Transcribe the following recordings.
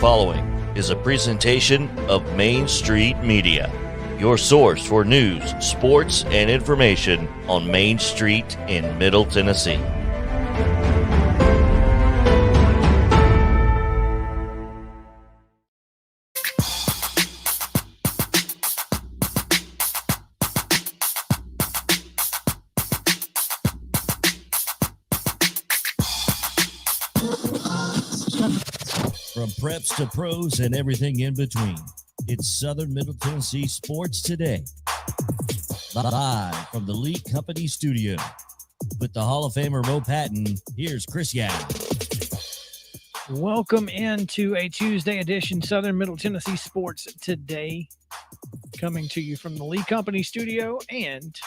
following is a presentation of Main Street Media, your source for news, sports, and information on Main Street in Middle Tennessee. From preps to pros and everything in between, it's Southern Middle Tennessee Sports Today. Live from the Lee Company studio. With the Hall of Famer Mo Patton, here's Chris Young. Welcome into a Tuesday edition Southern Middle Tennessee Sports Today. Coming to you from the Lee Company studio and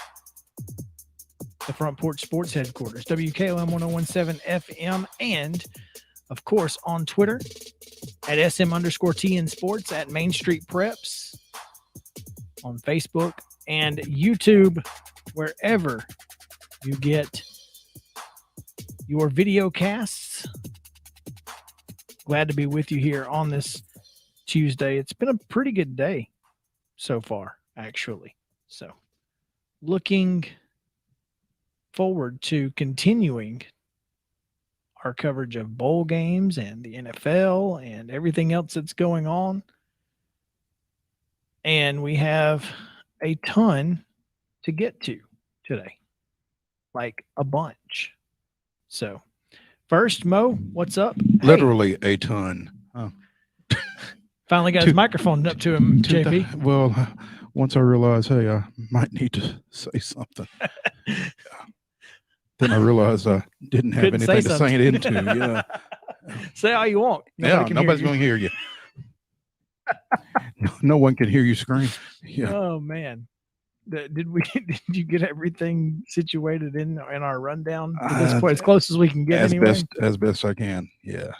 the Front Porch Sports headquarters, WKOM 1017 FM, and of course, on Twitter at SM_TN Sports, at Main Street Preps, on Facebook and YouTube, wherever you get your video casts. Glad to be with you here on this Tuesday. It's been a pretty good day so far, actually. So, looking forward to continuing our coverage of bowl games and the NFL and everything else that's going on. And we have a ton to get to today, like a bunch. So first, Mo, what's up? Literally a ton. Oh. Finally got his microphone up to him, JP. Well, once I realized, hey, I might need to say something. Then I realized I didn't have anything to say it into. Yeah. Say all you want. Nobody's going to hear you. No one can hear you scream. Yeah. Oh man, did you get everything situated in our rundown at this point, as close as we can get? As best I can. Yeah.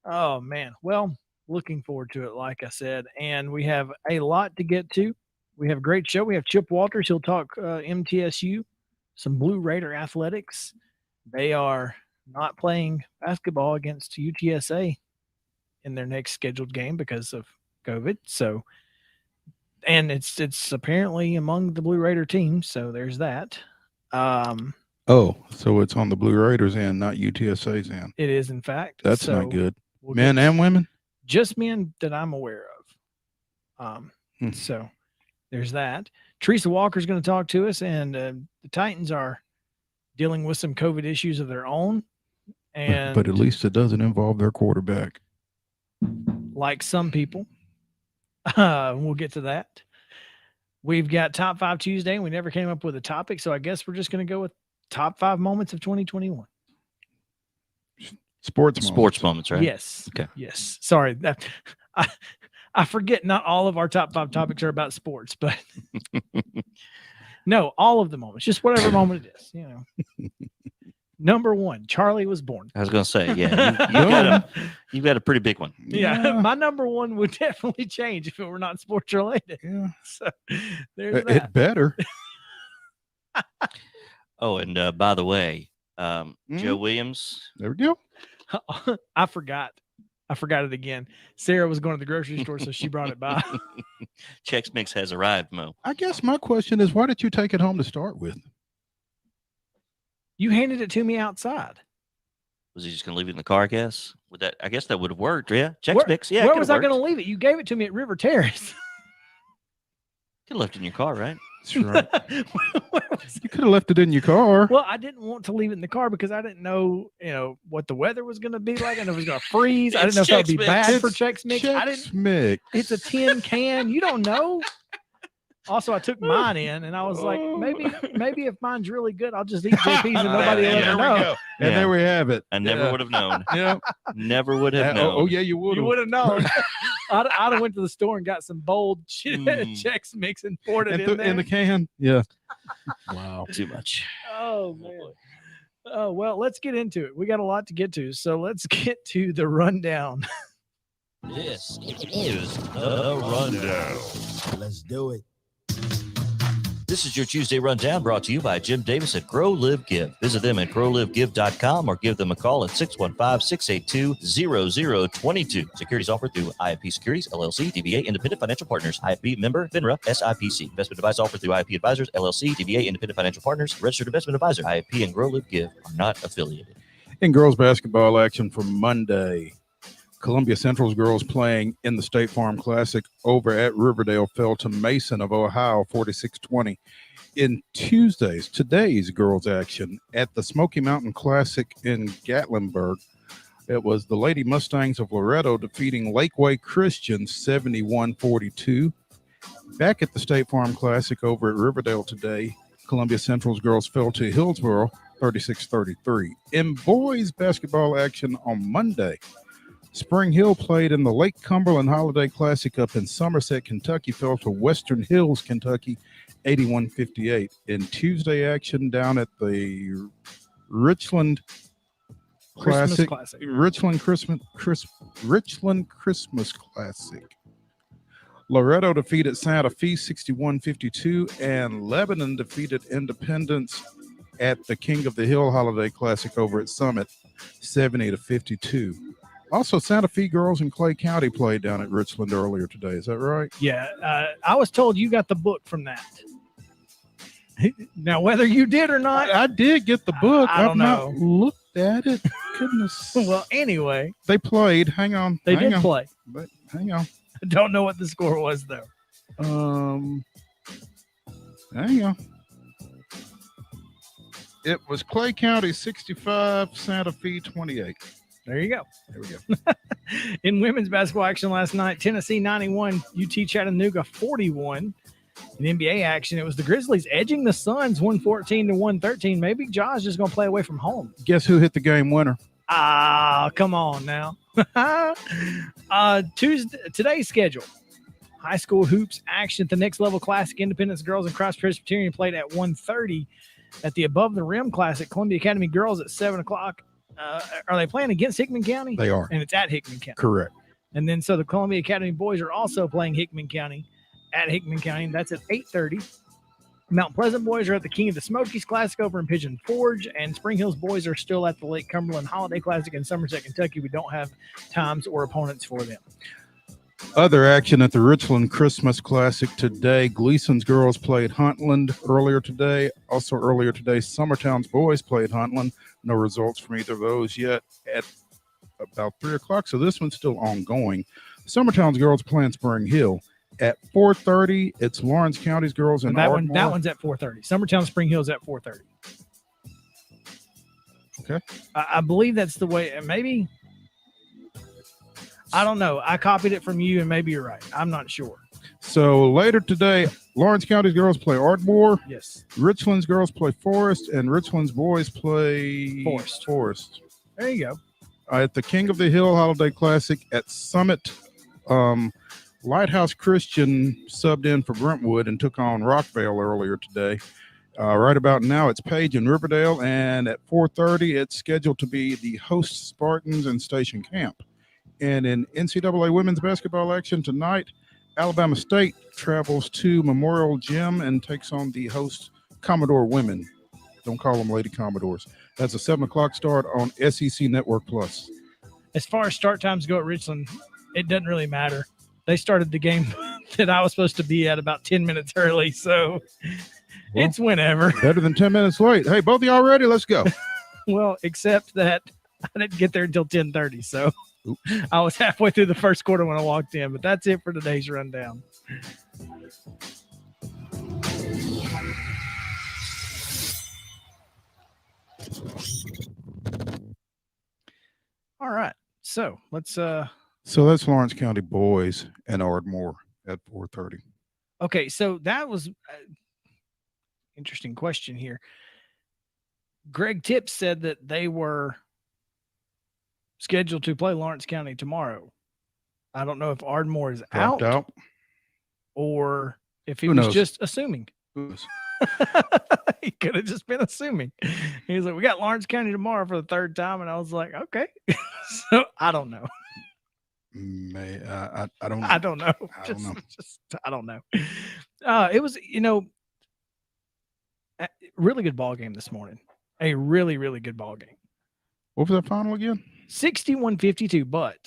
Oh man. Well, looking forward to it, like I said, and we have a lot to get to. We have a great show. We have Chip Walters. He'll talk MTSU. Some Blue Raider athletics. They are not playing basketball against UTSA in their next scheduled game because of COVID. So, and it's apparently among the Blue Raider teams. So there's that. So it's on the Blue Raiders end, not UTSA's end. It is, in fact. That's not good. Men and women? Just men that I'm aware of. So there's that. Teresa Walker is going to talk to us, and the Titans are dealing with some COVID issues of their own. And but at least it doesn't involve their quarterback. Like some people. We'll get to that. We've got Top 5 Tuesday, and we never came up with a topic, so I guess we're just going to go with Top 5 Moments of 2021. Sports moments, right? Yes. Okay. Yes. Sorry. I forget not all of our top 5 topics are about sports, but no, all of the moments, just whatever moment it is, Number 1, Charlie was born. I was going to say, yeah, you've got a pretty big one. Yeah, my number 1 would definitely change if it were not sports related. Yeah. So there's that. It better. Oh, and by the way, Joe Williams. There we go. I forgot it again. Sarah was going to the grocery store, so she brought it by. Chex Mix has arrived, Mo. I guess my question is, why did you take it home to start with? You handed it to me outside. Was he just going to leave it in the car, I guess? I guess that would have worked, yeah? Chex Mix, yeah. Where was I going to leave it? You gave it to me at River Terrace. You left it in your car, right? That's right. You could have left it in your car. Well, I didn't want to leave it in the car because I didn't know, what the weather was going to be like. I didn't know if it was going to freeze. I didn't know if that would be bad for Chex Mix. Mix. It's a tin can. You don't know. Also, I took mine in, and I was like, maybe if mine's really good, I'll just eat JP's and nobody will ever know. And there we have it. I never would have known. Yeah. Never would have known. Oh, yeah, you would have. You would have known. I'd have went to the store and got some bold Chex Mix and poured it in there. In the can? Yeah. Wow. Too much. Oh, man. Oh, well, let's get into it. We got a lot to get to, so let's get to the rundown. This is the rundown. Let's do it. This is your Tuesday Rundown brought to you by Jim Davis at Grow Live Give. Visit them at growlivegive.com or give them a call at 615-682-0022. Securities offered through IFP Securities, LLC, DBA Independent Financial Partners, IFP member, FINRA, SIPC. Investment advice offered through IFP Advisors, LLC, DBA Independent Financial Partners, Registered Investment Advisor. IFP and Grow Live Give are not affiliated. In girls basketball action for Monday, Columbia Central's girls playing in the State Farm Classic over at Riverdale fell to Mason of Ohio 46-20. In today's girls action at the Smoky Mountain Classic in Gatlinburg, it was the Lady Mustangs of Loretto defeating Lakeway Christian 71-42. Back at the State Farm Classic over at Riverdale today, Columbia Central's girls fell to Hillsboro 36-33. In boys basketball action on Monday, Spring Hill played in the Lake Cumberland Holiday Classic up in Somerset, Kentucky, fell to Western Hills, Kentucky, 81-58. In Tuesday action down at the Richland Classic. Richland Christmas Classic. Loretto defeated Santa Fe 61-52, and Lebanon defeated Independence at the King of the Hill Holiday Classic over at Summit 70-52. Also, Santa Fe girls in Clay County played down at Richland earlier today. Is that right? Yeah. I was told you got the book from that. Now, whether you did or not. I did get the book. I don't know. I've not looked at it. Goodness. Well, anyway. They played. Hang on. They did play. But hang on. I don't know what the score was, though. Hang on. It was Clay County 65, Santa Fe 28. There you go. There we go. In women's basketball action last night, Tennessee 91, UT Chattanooga 41. In NBA action, it was the Grizzlies edging the Suns 114-113. Maybe Josh is going to play away from home. Guess who hit the game winner? Come on now. Today's schedule. High school hoops action at the Next Level Classic. Independence Girls and Cross Presbyterian played at 1:30. At the Above the Rim Classic, Columbia Academy Girls at 7 o'clock. Are they playing against Hickman County? They are. And it's at Hickman County. Correct. And then so the Columbia Academy boys are also playing Hickman County at Hickman County. And that's at 8:30. Mount Pleasant boys are at the King of the Smokies Classic over in Pigeon Forge. And Spring Hills boys are still at the Lake Cumberland Holiday Classic in Somerset, Kentucky. We don't have times or opponents for them. Other action at the Richland Christmas Classic today. Gleason's girls played Huntland earlier today. Also earlier today, Summertown's boys played Huntland. No results from either of those yet at about 3 o'clock. So this one's still ongoing. Summertown's girls playing Spring Hill. At 4:30, it's Lawrence County's girls and that one's at 4:30. Summertown Spring Hill's at 4:30. Okay. I believe that's the way. Maybe. I don't know. I copied it from you, and maybe you're right. I'm not sure. So later today, Lawrence County's girls play Ardmore. Yes. Richland's girls play Forest, and Richland's boys play Forest. There you go. At the King of the Hill Holiday Classic at Summit, Lighthouse Christian subbed in for Brentwood and took on Rockvale earlier today. Right about now, it's Page and Riverdale, and at 4:30, it's scheduled to be the host Spartans and Station Camp. And in NCAA women's basketball action tonight, Alabama State travels to Memorial Gym and takes on the host Commodore women. Don't call them Lady Commodores. That's a 7 o'clock start on SEC Network Plus. As far as start times go at Richland, it doesn't really matter. They started the game that I was supposed to be at about 10 minutes early, so it's whenever. Better than 10 minutes late. Hey, both of y'all ready? Let's go. Well, except that I didn't get there until 10:30, so I was halfway through the first quarter when I walked in, but that's it for today's rundown. All right, so let's So that's Lawrence County boys and Ardmore at 4:30. Okay, so that was interesting question here. Greg Tips said that they were scheduled to play Lawrence County tomorrow. I don't know if Ardmore is out or if he was just assuming. He could have just been assuming. He was like, we got Lawrence County tomorrow for the third time. And I was like, okay. So I don't know. I don't know. I don't know. I don't know. It was, Really good ball game this morning. A really, really good ball game. What was that final again? 61-52, but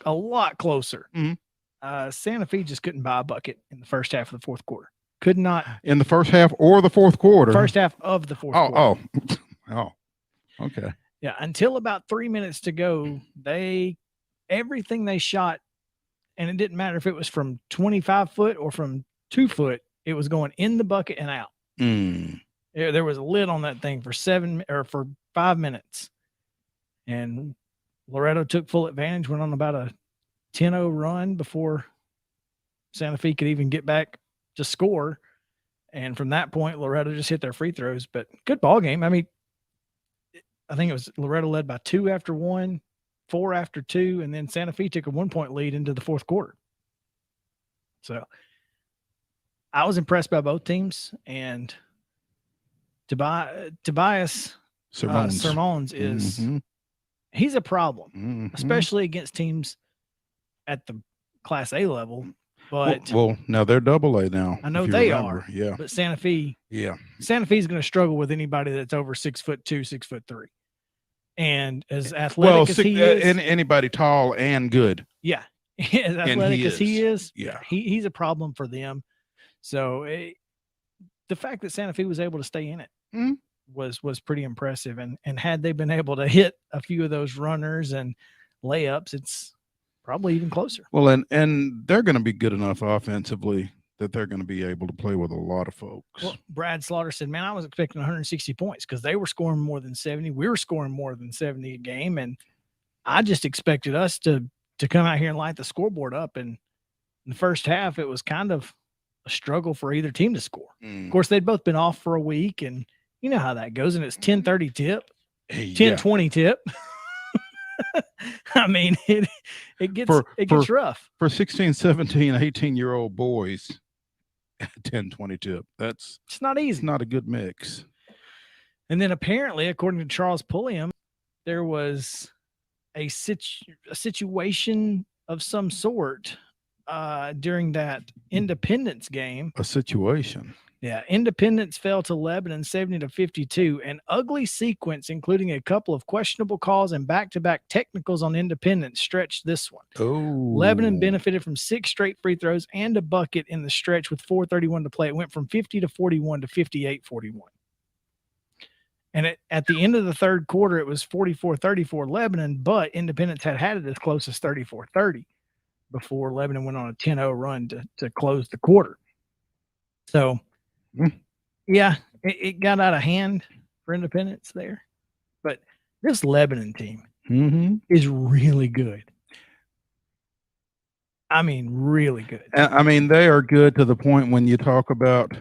a lot closer. Mm-hmm. Santa Fe just couldn't buy a bucket in the first half of the fourth quarter. Could not. In the first half or the fourth quarter? First half of the fourth quarter. Oh, okay. Yeah, until about 3 minutes to go, everything they shot, and it didn't matter if it was from 25 foot or from 2 foot, it was going in the bucket and out. There was a lid on that thing for 5 minutes. And Loretto took full advantage, went on about a 10-0 run before Santa Fe could even get back to score. And from that point, Loretto just hit their free throws. But good ball game. I mean, I think it was Loretto led by 2 after 1, 4 after 2, and then Santa Fe took a 1-point lead into the fourth quarter. So I was impressed by both teams, and Tobias Sermons is he's a problem, especially against teams at the Class A level. But well, now they're Double A now. I know they are. Yeah, but Santa Fe is going to struggle with anybody that's over 6'2", 6'3", and as athletic as he is, and anybody tall and good. Yeah, as athletic as he is, yeah, he's a problem for them. So the fact that Santa Fe was able to stay in it was pretty impressive. And had they been able to hit a few of those runners and layups, it's probably even closer. Well, and they're going to be good enough offensively that they're going to be able to play with a lot of folks. Well, Brad Slaughter said, man, I was expecting 160 points because they were scoring more than 70. We were scoring more than 70 a game. And I just expected us to come out here and light the scoreboard up. And in the first half, it was kind of a struggle for either team to score. Of course, they'd both been off for a week, and you know how that goes. And it's 10:30 tip, 10:20 tip. I mean, it gets rough. For 16, 17, 18-year-old boys, 10-20 tip. It's not easy. It's not a good mix. And then apparently, according to Charles Pulliam, there was a situation of some sort during that Independence game. A situation. Yeah, Independence fell to Lebanon 70-52. An ugly sequence, including a couple of questionable calls and back-to-back technicals on Independence, stretched this one. Oh, Lebanon benefited from 6 straight free throws and a bucket in the stretch with 4:31 to play. It went from 50-41 to 58-41. And at the end of the third quarter, it was 44-34 Lebanon, but Independence had it as close as 34-30 before Lebanon went on a 10-0 run to close the quarter. So, yeah, it got out of hand for Independence there. But this Lebanon team is really good. I mean, really good. I mean, they are good to the point when you talk about,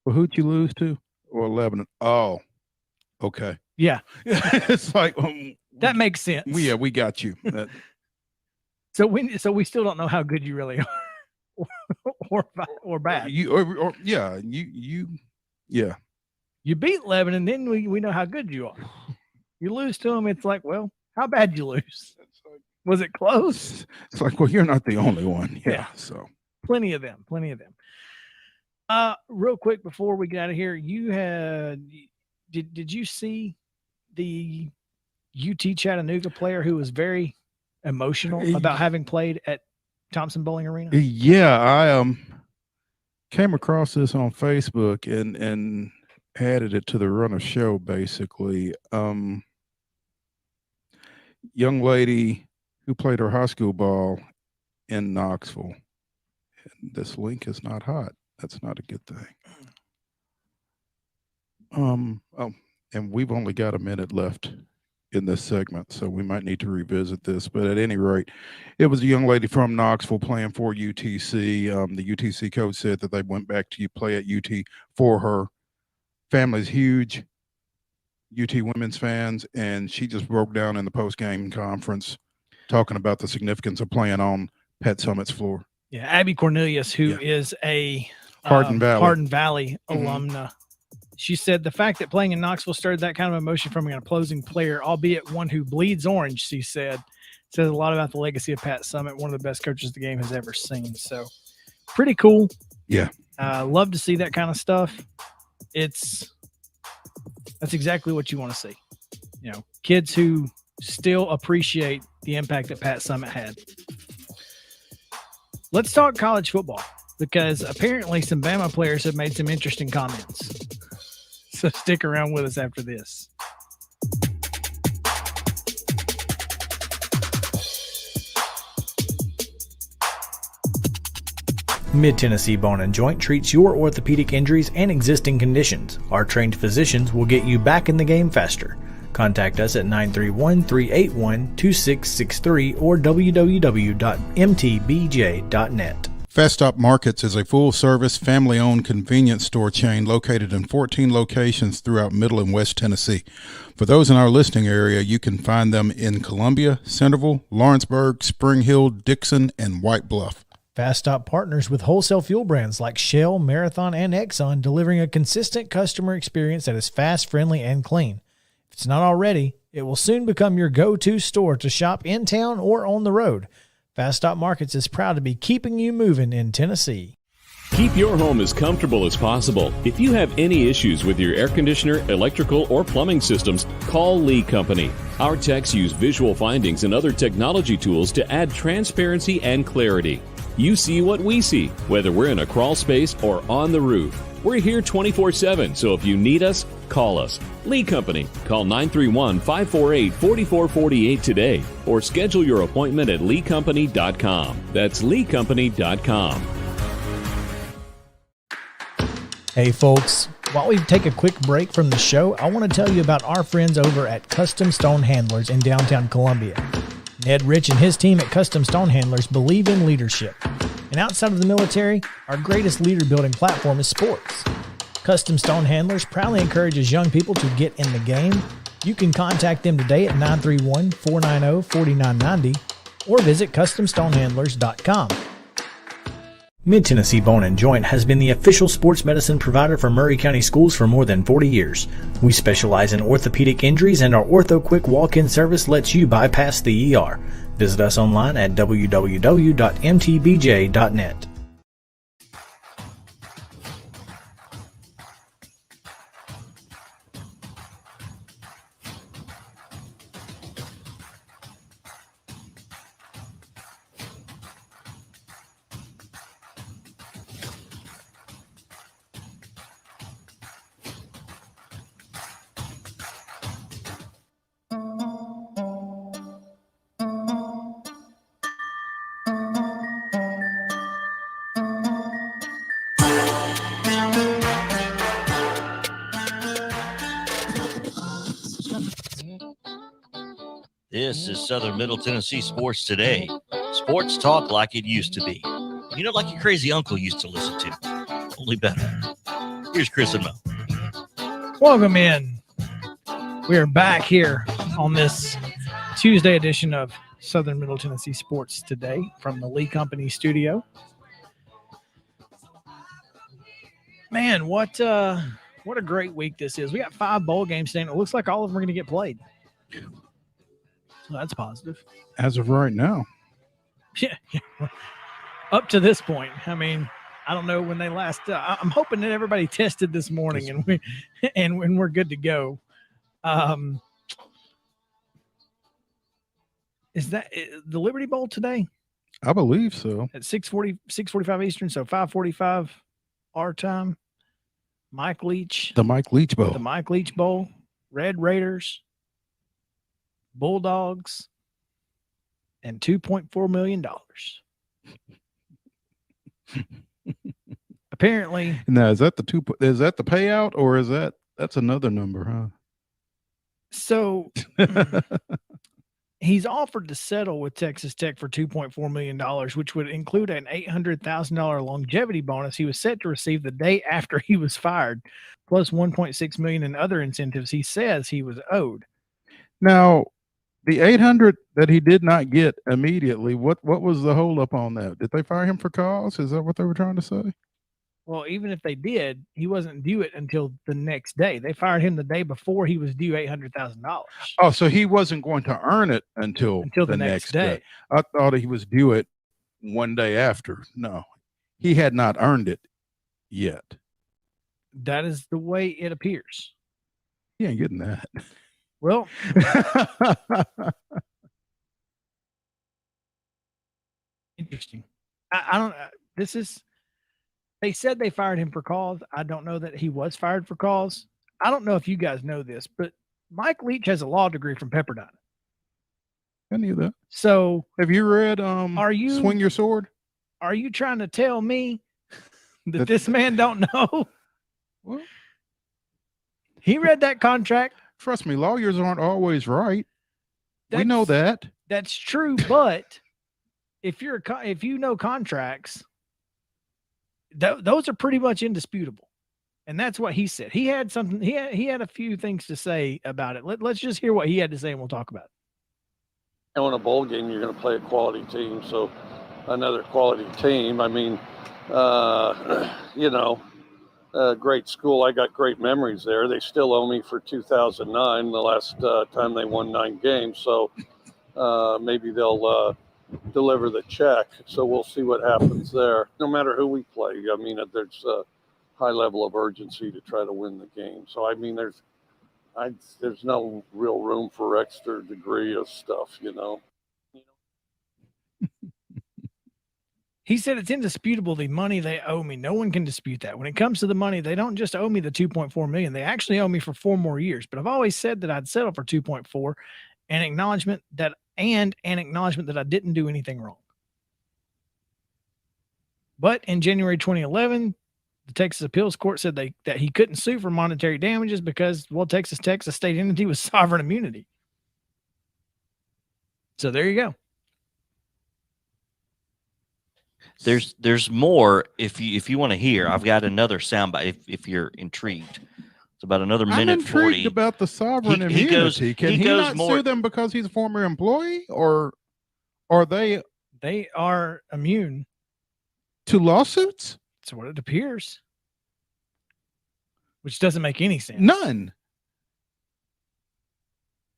well, who'd you lose to? Or Lebanon. Oh, okay. Yeah. It's like, that makes sense. Yeah, we got you. So we still don't know how good you really are. or bad. You beat Lebanon, then we know how good you are. You lose to them, it's like, well, how bad you lose? Was it close? It's like, well, you're not the only one. Yeah. So plenty of them. Real quick before we get out of here, did you see the UT Chattanooga player who was very emotional about having played at Thompson Bowling Arena? Yeah, I came across this on Facebook and added it to the run of show, basically. Young lady who played her high school ball in Knoxville. And this link is not hot. That's not a good thing. And we've only got a minute left in this segment, so we might need to revisit this. But at any rate, it was a young lady from Knoxville playing for UTC. The UTC coach said that they went back to play at UT for her. Family's huge UT women's fans, and she just broke down in the post-game conference talking about the significance of playing on Pet Summit's floor. Yeah, Abby Cornelius, who is a Hardin Valley alumna. She said the fact that playing in Knoxville stirred that kind of emotion from an opposing player, albeit one who bleeds orange, she says a lot about the legacy of Pat Summitt, one of the best coaches the game has ever seen. So pretty cool. Yeah. Love to see that kind of stuff. That's exactly what you want to see. Kids who still appreciate the impact that Pat Summitt had. Let's talk college football, because apparently some Bama players have made some interesting comments. So stick around with us after this. Mid-Tennessee Bone and Joint treats your orthopedic injuries and existing conditions. Our trained physicians will get you back in the game faster. Contact us at 931-381-2663 or www.mtbj.net. Festop Markets is a full-service, family-owned convenience store chain located in 14 locations throughout Middle and West Tennessee. For those in our listening area, you can find them in Columbia, Centerville, Lawrenceburg, Spring Hill, Dixon, and White Bluff. Festop partners with wholesale fuel brands like Shell, Marathon, and Exxon, delivering a consistent customer experience that is fast, friendly, and clean. If it's not already, it will soon become your go-to store to shop in town or on the road. Festop Markets is proud to be keeping you moving in Tennessee. Keep your home as comfortable as possible. If you have any issues with your air conditioner, electrical, or plumbing systems, call Lee Company. Our techs use visual findings and other technology tools to add transparency and clarity. You see what we see, whether we're in a crawl space or on the roof. We're here 24/7, so if you need us, call us. Lee Company. Call 931-548-4448 today or schedule your appointment at leecompany.com. That's leecompany.com. Hey folks, while we take a quick break from the show, I want to tell you about our friends over at Custom Stone Handlers in downtown Columbia. Ned Rich and his team at Custom Stone Handlers believe in leadership. And outside of the military, our greatest leader building platform is sports. Custom Stone Handlers proudly encourages young people to get in the game. You can contact them today at 931-490-4990 or visit CustomStonehandlers.com. Mid-Tennessee Bone and Joint has been the official sports medicine provider for Murray County Schools for more than 40 years. We specialize in orthopedic injuries, and our Ortho Quick walk-in service lets you bypass the ER. Visit us online at www.mtbj.net. This is Southern Middle Tennessee Sports Today. Sports talk like it used to be. Like your crazy uncle used to listen to. Only better. Here's Chris and Mo. Welcome in. We are back here on this Tuesday edition of Southern Middle Tennessee Sports Today from the Lee Company studio. Man, what a great week this is. We got 5 bowl games today, and it looks like all of them are going to get played. So that's positive. As of right now. Yeah. Up to this point. I mean, I don't know when they last. I'm hoping that everybody tested this morning and we're good to go. Is that the Liberty Bowl today? I believe so. At 6:45 Eastern, so 5:45 our time. Mike Leach. The Mike Leach Bowl. The Mike Leach Bowl. Red Raiders. Bulldogs. And $2.4 million. Apparently. Now, is that the payout, or that's another number, huh? So he's offered to settle with Texas Tech for $2.4 million, which would include an $800,000 longevity bonus he was set to receive the day after he was fired, plus $1.6 million in other incentives he says he was owed. Now, the $800,000 that he did not get immediately, what was the holdup on that? Did they fire him for cause? Is that what they were trying to say? Well, even if they did, he wasn't due it until the next day. They fired him the day before he was due $800,000. Oh, so he wasn't going to earn it until the next day. I thought he was due it one day after. No, he had not earned it yet. That is the way it appears. He ain't getting that. Well, interesting. I don't. This is. They said they fired him for cause. I don't know that he was fired for cause. I don't know if you guys know this, but Mike Leach has a law degree from Pepperdine. I knew that. So, have you read Are You Swing Your Sword? Are you trying to tell me that this man don't know? Well, he read that contract. Trust me, lawyers aren't always right. We know that. That's true, but if you know contracts, those are pretty much indisputable. And that's what he said. He had something. He had a few things to say about it. Let's just hear what he had to say, and we'll talk about it. And in a bowl game, you're going to play a quality team. So another quality team. I mean, great school. I got great memories there. They still owe me for 2009, the last time they won 9 games. So maybe they'll deliver the check. So we'll see what happens there. No matter who we play, I mean, there's a high level of urgency to try to win the game. So, I mean, there's no real room for extra degree of stuff, He said it's indisputable the money they owe me. No one can dispute that. When it comes to the money, they don't just owe me the $2.4 million. They actually owe me for 4 more years. But I've always said that I'd settle for 2.4, an acknowledgement that I didn't do anything wrong. But in January 2011, the Texas Appeals Court said that he couldn't sue for monetary damages because, Texas Tech's a state entity with sovereign immunity. So there you go. There's more if you want to hear. I've got another soundbite if you're intrigued. It's about another minute. I'm intrigued 40 about the sovereign immunity. Can he not sue them because he's a former employee, or are they? They are immune to lawsuits. That's what it appears. Which doesn't make any sense. None.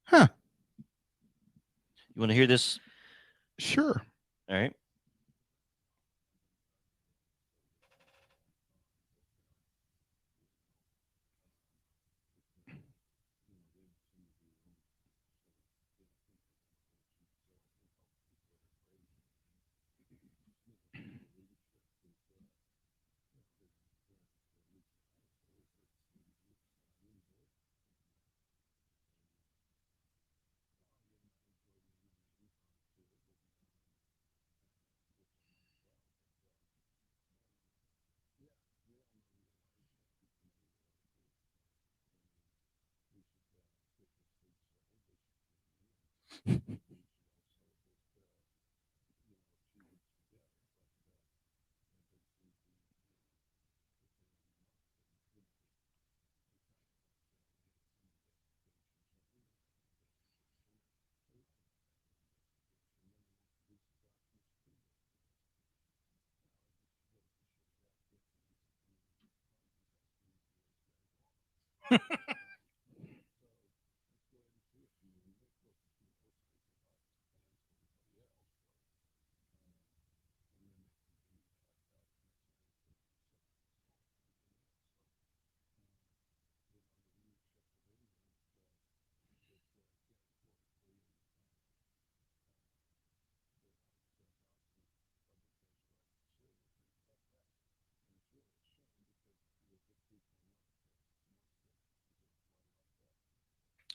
Huh. You want to hear this? Sure. All right.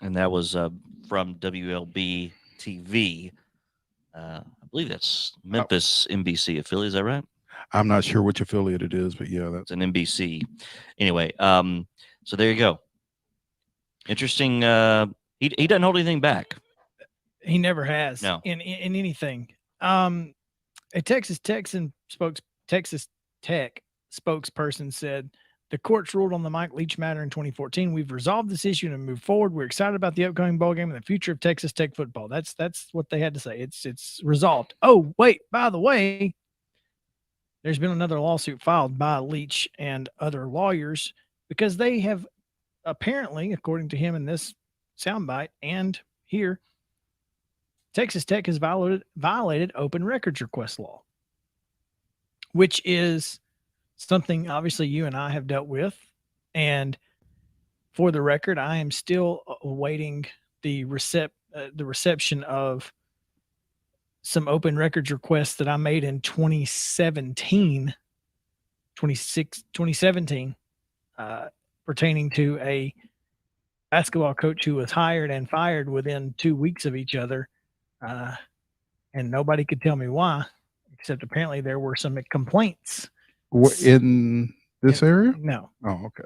And that was from WLB TV. I believe that's Memphis NBC affiliate. Is that right? I'm not sure which affiliate it is, but yeah, that's an NBC. Anyway, so there you go. Interesting. He doesn't hold anything back. He never has. No. In anything. A Texas Tech spokesperson said, the courts ruled on the Mike Leach matter in 2014. We've resolved this issue and moved forward. We're excited about the upcoming bowl game and the future of Texas Tech football. That's what they had to say. It's resolved. Oh, wait, by the way, there's been another lawsuit filed by Leach and other lawyers because they have apparently, according to him in this soundbite and here, Texas Tech has violated open records request law, which is something obviously you and I have dealt with. And for the record, I am still awaiting the reception of some open records requests that I made in 2017, pertaining to a basketball coach who was hired and fired within 2 weeks of each other. And nobody could tell me why, except apparently there were some complaints. In this area? No. Oh, okay.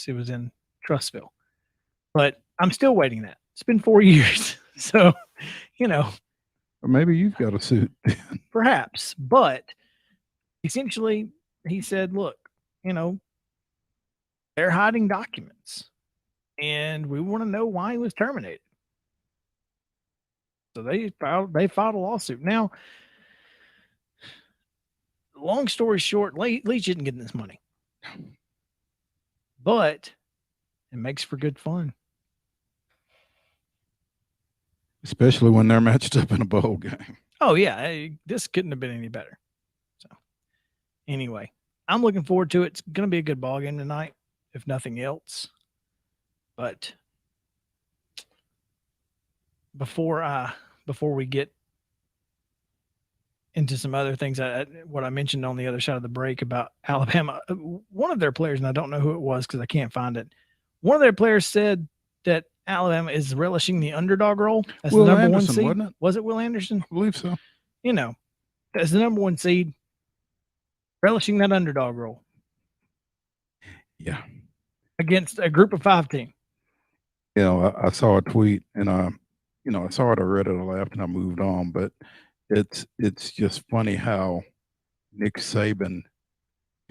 It was in Trustville. But I'm still waiting that. It's been 4 years. So, Maybe you've got a suit. Perhaps. But essentially, he said, look, they're hiding documents. And we want to know why he was terminated. So they filed a lawsuit. Now, long story short, Leach didn't get this money. But it makes for good fun. Especially when they're matched up in a bowl game. Oh, yeah. This couldn't have been any better. So, anyway, I'm looking forward to it. It's going to be a good ball game tonight, if nothing else. But before we get into some other things, what I mentioned on the other side of the break about Alabama, one of their players, and I don't know who it was because I can't find it. One of their players said that Alabama is relishing the underdog role as Will the number Anderson, 1 seed. wasn't it? Was it Will Anderson? I believe so. As the number 1 seed, relishing that underdog role. Yeah. Against a group of 5 team. I saw a tweet and I saw it, I read it, I laughed, and I moved on. But it's just funny how Nick Saban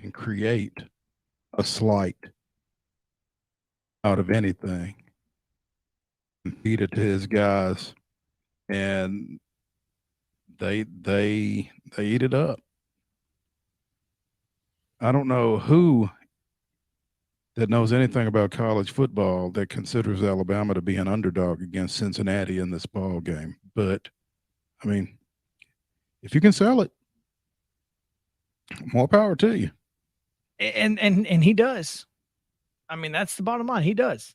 can create a slight out of anything and feed it to his guys, and they eat it up. I don't know who that knows anything about college football that considers Alabama to be an underdog against Cincinnati in this ball game. But I mean, if you can sell it, more power to you. And he does. I mean, that's the bottom line. He does.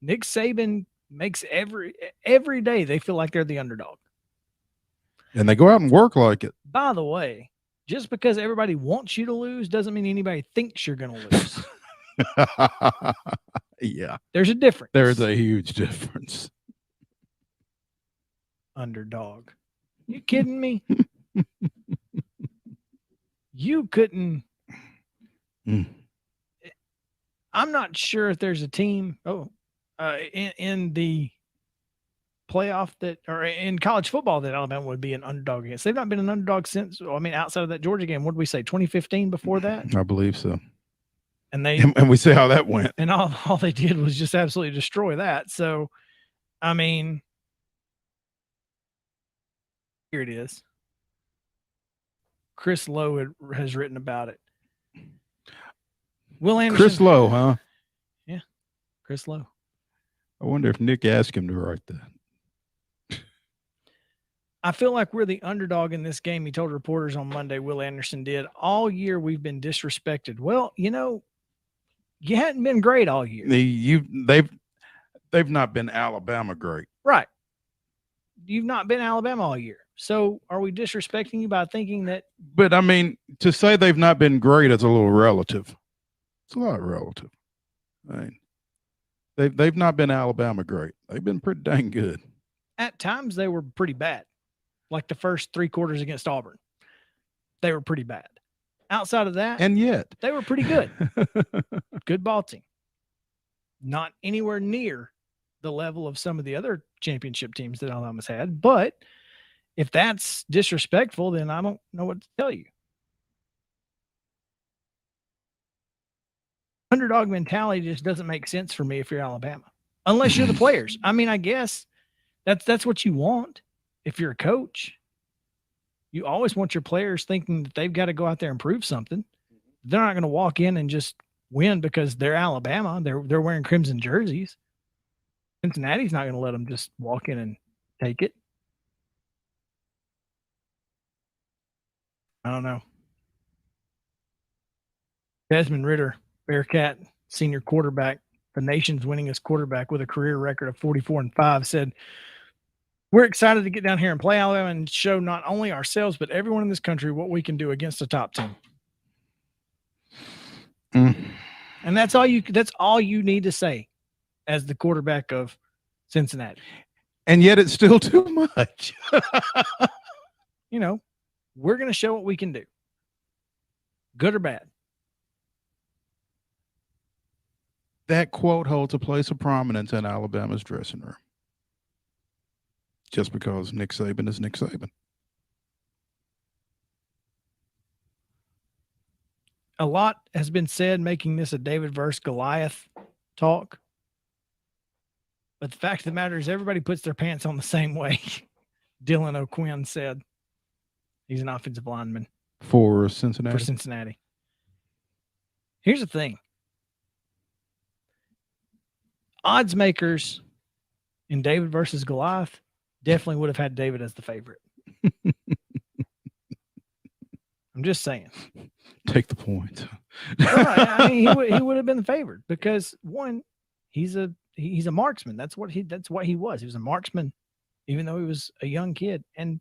Nick Saban makes every day they feel like they're the underdog. And they go out and work like it. By the way, just because everybody wants you to lose doesn't mean anybody thinks you're going to lose. Yeah. There's a difference. There's a huge difference. Underdog. You kidding me? You couldn't. I'm not sure if there's a team in the playoff or in college football that Alabama would be an underdog against. They've not been an underdog since, outside of that Georgia game. What did we say, 2015 before that? I believe so. And we see how that went. And all they did was just absolutely destroy that. So, I mean, here it is. Chris Lowe has written about it. Will Anderson. Chris Lowe, huh? Yeah, Chris Lowe. I wonder if Nick asked him to write that. I feel like we're the underdog in this game, he told reporters on Monday. Will Anderson did. All year we've been disrespected. Well, you hadn't been great all year. They've not been Alabama great. Right. You've not been Alabama all year. So are we disrespecting you by thinking that? But I mean, to say they've not been great is a little relative. It's a lot relative. I mean, they've not been Alabama great. They've been pretty dang good. At times they were pretty bad. Like the first 3 quarters against Auburn. They were pretty bad. Outside of that, and yet they were pretty good. Good ball team. Not anywhere near the level of some of the other championship teams that Alabama's had. But if that's disrespectful, then I don't know what to tell you. Underdog mentality just doesn't make sense for me if you're Alabama, unless you're the players. I mean, I guess that's what you want if you're a coach. You always want your players thinking that they've got to go out there and prove something. They're not going to walk in and just win because they're Alabama. They're wearing crimson jerseys. Cincinnati's not going to let them just walk in and take it. I don't know. Desmond Ridder, Bearcat senior quarterback, the nation's winningest quarterback with a career record of 44-5, said, "We're excited to get down here and play Alabama and show not only ourselves but everyone in this country what we can do against a top team." And that's all you need to say as the quarterback of Cincinnati. And yet it's still too much. We're going to show what we can do, good or bad. That quote holds a place of prominence in Alabama's dressing room. Just because Nick Saban is Nick Saban. A lot has been said making this a David versus Goliath talk. But the fact of the matter is everybody puts their pants on the same way. Dylan O'Quinn said. He's an offensive lineman. For Cincinnati? For Cincinnati. Here's the thing. Odds makers in David versus Goliath definitely would have had David as the favorite. I'm just saying. Take the point. I mean, he would have been the favorite because one, he's a marksman. That's what he was. He was a marksman, even though he was a young kid. And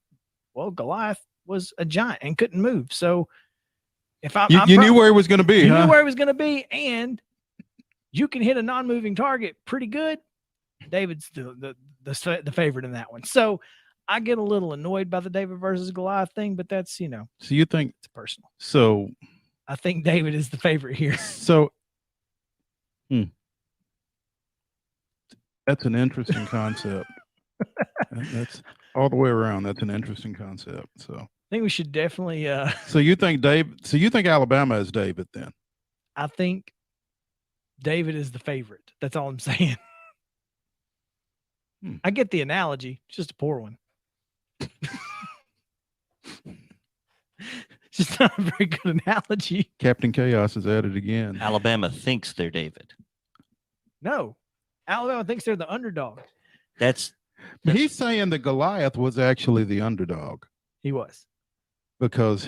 Goliath was a giant and couldn't move. So if you knew where he was going to be, you knew where he was going to be, and you can hit a non-moving target pretty good. David's the favorite in that one. So I get a little annoyed by the David versus Goliath thing, but that's, So you think it's personal. So I think David is the favorite here. So that's an interesting concept. That's all the way around. That's an interesting concept. So I think we should definitely So you think Alabama is David then? I think David is the favorite. That's all I'm saying. I get the analogy. It's just a poor one. It's just not a very good analogy. Captain Chaos is at it again. Alabama thinks they're David. No. Alabama thinks they're the underdog. He's saying that Goliath was actually the underdog. He was. Because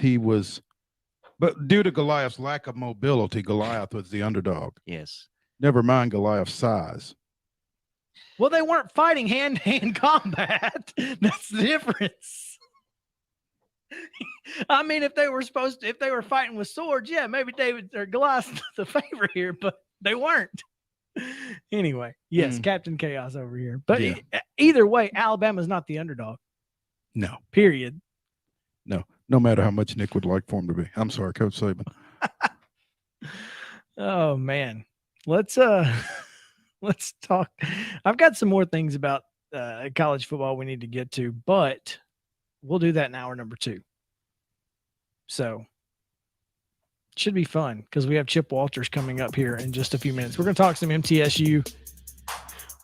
but due to Goliath's lack of mobility, Goliath was the underdog. Yes. Never mind Goliath's size. Well, they weren't fighting hand-to-hand combat. That's the difference. I mean, if they were fighting with swords, yeah, maybe David or Goliath's the favorite here, but they weren't. Anyway, yes, Captain Chaos over here. But either way, Alabama's not the underdog. No. Period. No matter how much Nick would like for him to be. I'm sorry, Coach Saban. Oh man. Let's talk. I've got some more things about college football we need to get to, but we'll do that in hour number 2. So it should be fun because we have Chip Walters coming up here in just a few minutes. We're going to talk some MTSU.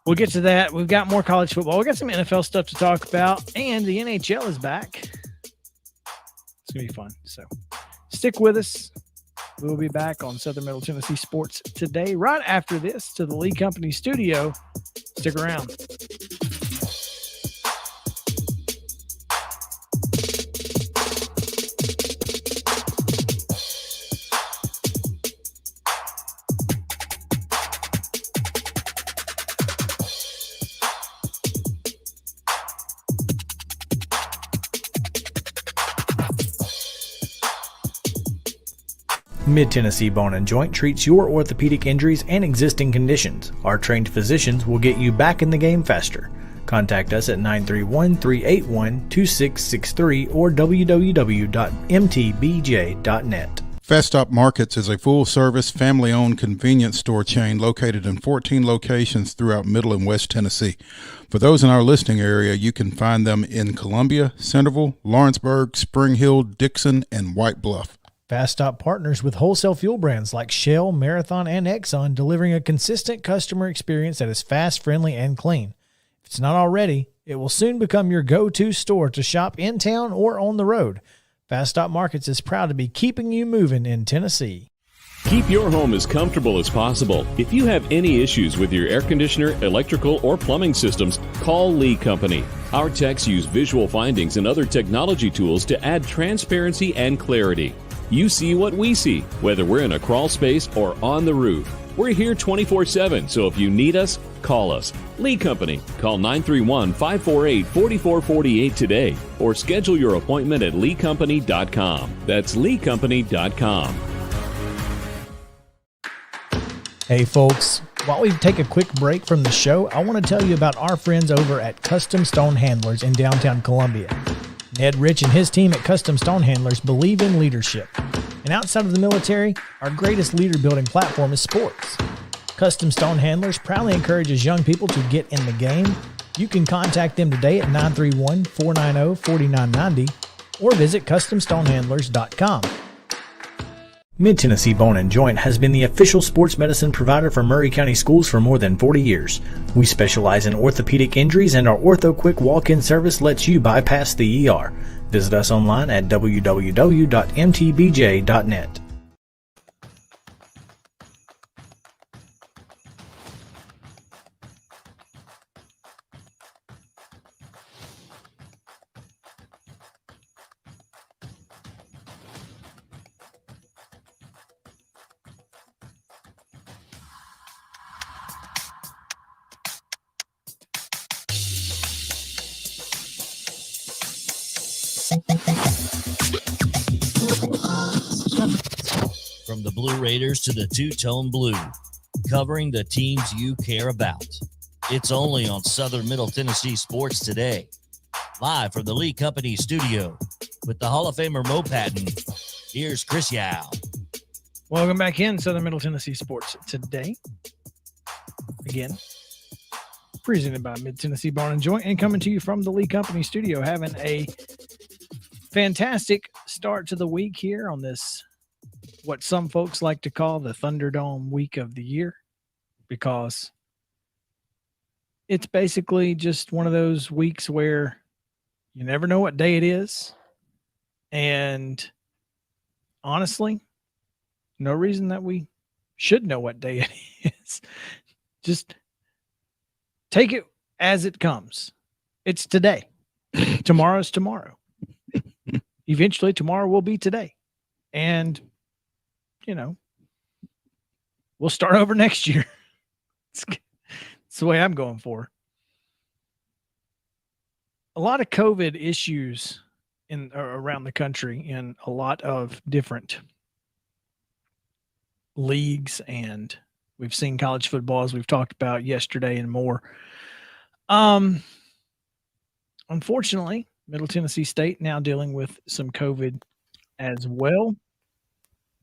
We'll get to that. We've got more college football. We got some NFL stuff to talk about, and the NHL is back. It's going to be fun. So stick with us. We'll be back on Southern Middle Tennessee Sports Today right after this to the Lee Company studio. Stick around. Mid-Tennessee Bone and Joint treats your orthopedic injuries and existing conditions. Our trained physicians will get you back in the game faster. Contact us at 931-381-2663 or www.mtbj.net. Festop Markets is a full-service, family-owned convenience store chain located in 14 locations throughout Middle and West Tennessee. For those in our listening area, you can find them in Columbia, Centerville, Lawrenceburg, Spring Hill, Dixon, and White Bluff. Festop partners with wholesale fuel brands like Shell, Marathon, and Exxon, delivering a consistent customer experience that is fast, friendly, and clean. If it's not already, it will soon become your go-to store to shop in town or on the road. Festop Markets is proud to be keeping you moving in Tennessee. Keep your home as comfortable as possible. If you have any issues with your air conditioner, electrical, or plumbing systems, call Lee Company. Our techs use visual findings and other technology tools to add transparency and clarity. You see what we see, whether we're in a crawl space or on the roof. We're here 24/7, so if you need us, call us. Lee Company. Call 931-548-4448 today or schedule your appointment at leecompany.com. That's leecompany.com. Hey folks, while we take a quick break from the show, I want to tell you about our friends over at Custom Stone Handlers in downtown Columbia. Ned Rich and his team at Custom Stone Handlers believe in leadership. And outside of the military, our greatest leader building platform is sports. Custom Stone Handlers proudly encourages young people to get in the game. You can contact them today at 931-490-4990 or visit CustomStonehandlers.com. Mid-Tennessee Bone & Joint has been the official sports medicine provider for Murray County Schools for more than 40 years. We specialize in orthopedic injuries, and our Ortho Quick walk-in service lets you bypass the ER. Visit us online at www.mtbj.net. From the Blue Raiders to the two-tone blue, covering the teams you care about. It's only on Southern Middle Tennessee Sports Today. Live from the Lee Company studio with the Hall of Famer Mo Patton. Here's Chris Yao. Welcome back in Southern Middle Tennessee Sports Today. Again, presented by Mid-Tennessee Bone & Joint and coming to you from the Lee Company studio, having a fantastic start to the week here on this, what some folks like to call the Thunderdome week of the year, because it's basically just one of those weeks where you never know what day it is. And honestly, no reason that we should know what day it is. Just take it as it comes. It's today. Tomorrow's tomorrow. Eventually, tomorrow will be today. And, you know, we'll start over next year. It's the way I'm going for. A lot of COVID issues around the country in a lot of different leagues, and we've seen college football, as we've talked about yesterday, and more. Unfortunately, Middle Tennessee State now dealing with some COVID as well,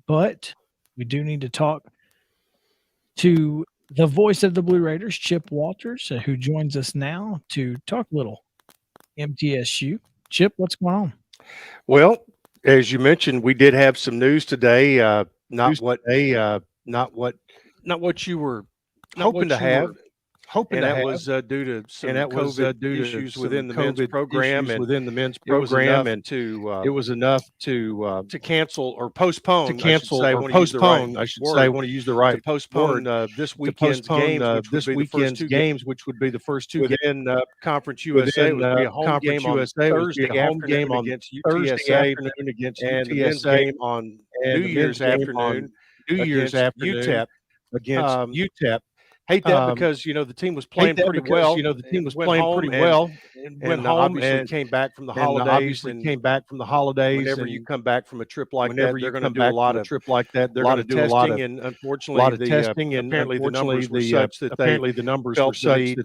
but we do need to talk to the voice of the Blue Raiders, Chip Walters, who joins us now to talk a little MTSU. Chip, what's going on? Well, as you mentioned, we did have some news today. Not what you were hoping to have. That was due to some COVID issues within the men's program, and it was enough to cancel or postpone. I want to use the right to postpone this weekend's games, which would be the first two within Conference USA. It would be a home game on Thursday afternoon against UTSA, and the men's game on New Year's afternoon against UTEP. Hate that because the team was playing pretty well. And went home and came back from the holidays. Whenever you come back from a trip like that, they're going to do a lot of They're going to do a lot of testing, and unfortunately, apparently the numbers were such that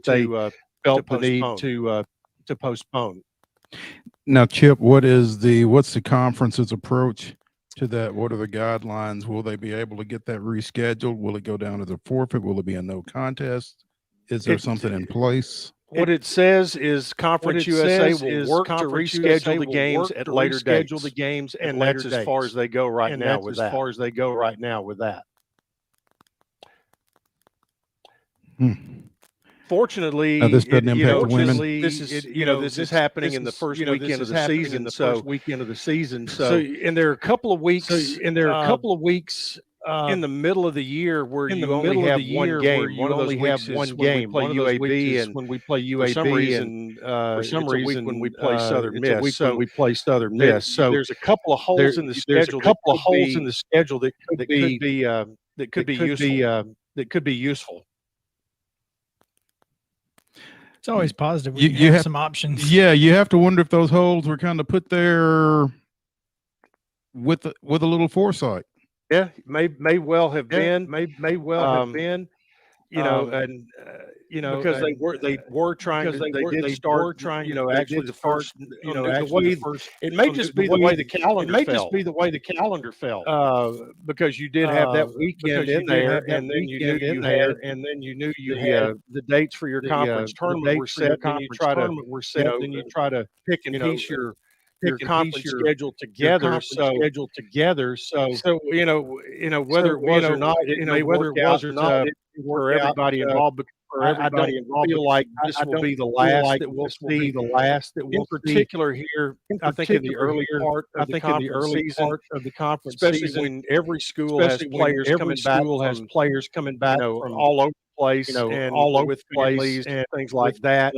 they felt the need to postpone. Now, Chip, what's the conference's approach to that? What are the guidelines? Will they be able to get that rescheduled? Will it go down as a forfeit? Will it be a no contest? Is there something in place? What it says is Conference USA will work to reschedule the games at later dates. And that's as far as they go right now with that. Fortunately, this doesn't impact women. This is happening in the first weekend of the season. So, and there are a couple of weeks. in the middle of the year where you only have one game. One of those weeks is when we play UAB, and when we play UAB, for some reason when we play Southern Miss. So we play Southern Miss. So there's a couple of holes in the schedule. That could be useful. It's always positive when you have some options. Yeah, you have to wonder if those holes were kind of put there with a little foresight. Yeah, may well have been. May well have been. Because they were trying to start trying. Actually, the first. It may just be the way the calendar fell. Because you did have that weekend in there, and then you knew you had the dates for your conference tournament were set. Then you try to pick and piece your conference schedule together. So whether it was or not, for everybody involved. I don't feel like this will be the last that we'll see. In particular here, I think in the earlier part of the conference season, especially when every school has players coming back from all over the place, and all over the place, and things like that.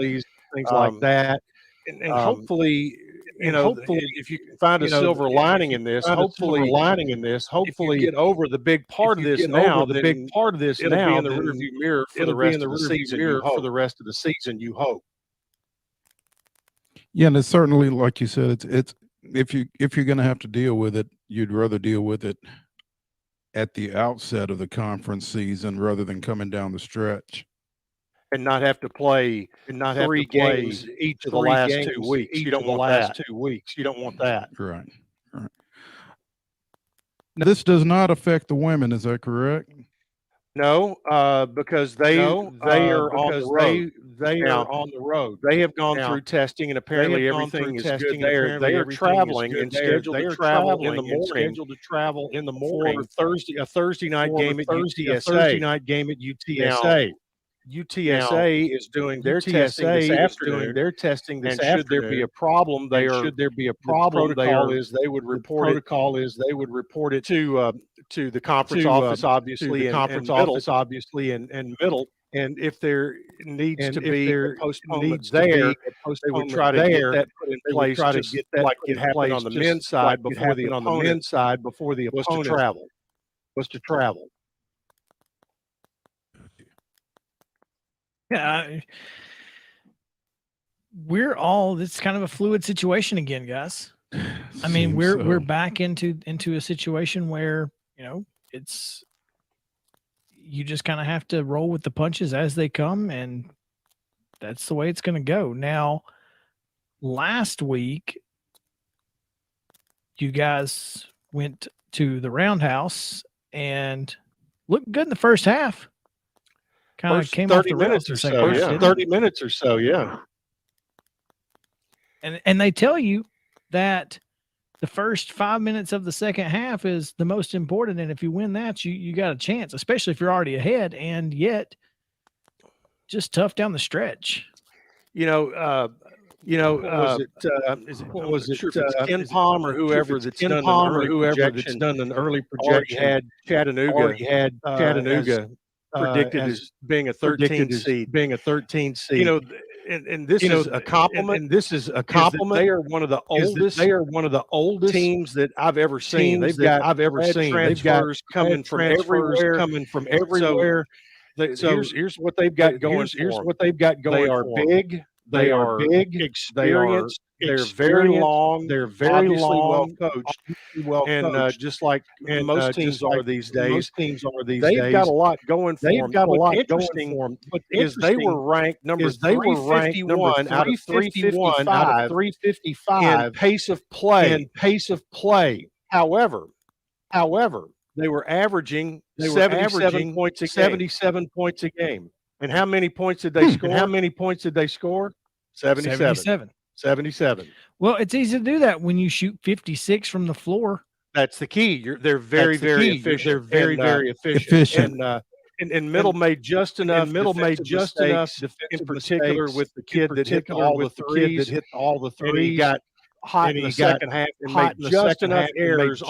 And hopefully, if you can find a silver lining in this, hopefully get over the big part of this now. The big part of this now, it'll be in the rearview mirror for the rest of the season. You hope. Yeah, and it's certainly, like you said, it's if you're going to have to deal with it, you'd rather deal with it at the outset of the conference season rather than coming down the stretch. And not have to play three games each of the last 2 weeks. You don't want that. Right. Now, this does not affect the women, is that correct? No, because they are on the road. They have gone through testing, and apparently everything is good there. They are traveling and scheduled to travel in the morning. For a Thursday night game at UTSA. UTSA is doing their testing this afternoon. And should there be a problem, the protocol is they would report it to the conference office, obviously, and middle. And if there needs to be a postponement there, they would try to get that put in place, just like it happened on the men's side before the opponent was to travel. Yeah, it's kind of a fluid situation again, guys. I mean, we're back into a situation where, it's, you just kind of have to roll with the punches as they come, and that's the way it's going to go. Now, last week, you guys went to the Roundhouse and looked good in the first half. Kind of came 30 minutes or so. 30 minutes or so, yeah. And they tell you that the first 5 minutes of the second half is the most important, and if you win that, you got a chance, especially if you're already ahead, and yet just tough down the stretch. Was it Ken Palm or whoever that's done an early projection? Had Chattanooga predicted as being a 13 seed. And this is a compliment. They are one of the oldest teams that I've ever seen. They've got transfers coming from everywhere. So here's what they've got going. They are big. They are big, experienced. They're very long. They're very well coached. And just like most teams are these days, they've got a lot going for them. But they were ranked number 351 out of 355 in pace of play. However, they were averaging 77 points a game. And how many points did they score? 77. Well, it's easy to do that when you shoot 56 from the floor. That's the key. They're very efficient. They're very efficient. And Middle made just enough. In particular, with the kid that hit all the threes. And he got hot in the second half and made just enough errors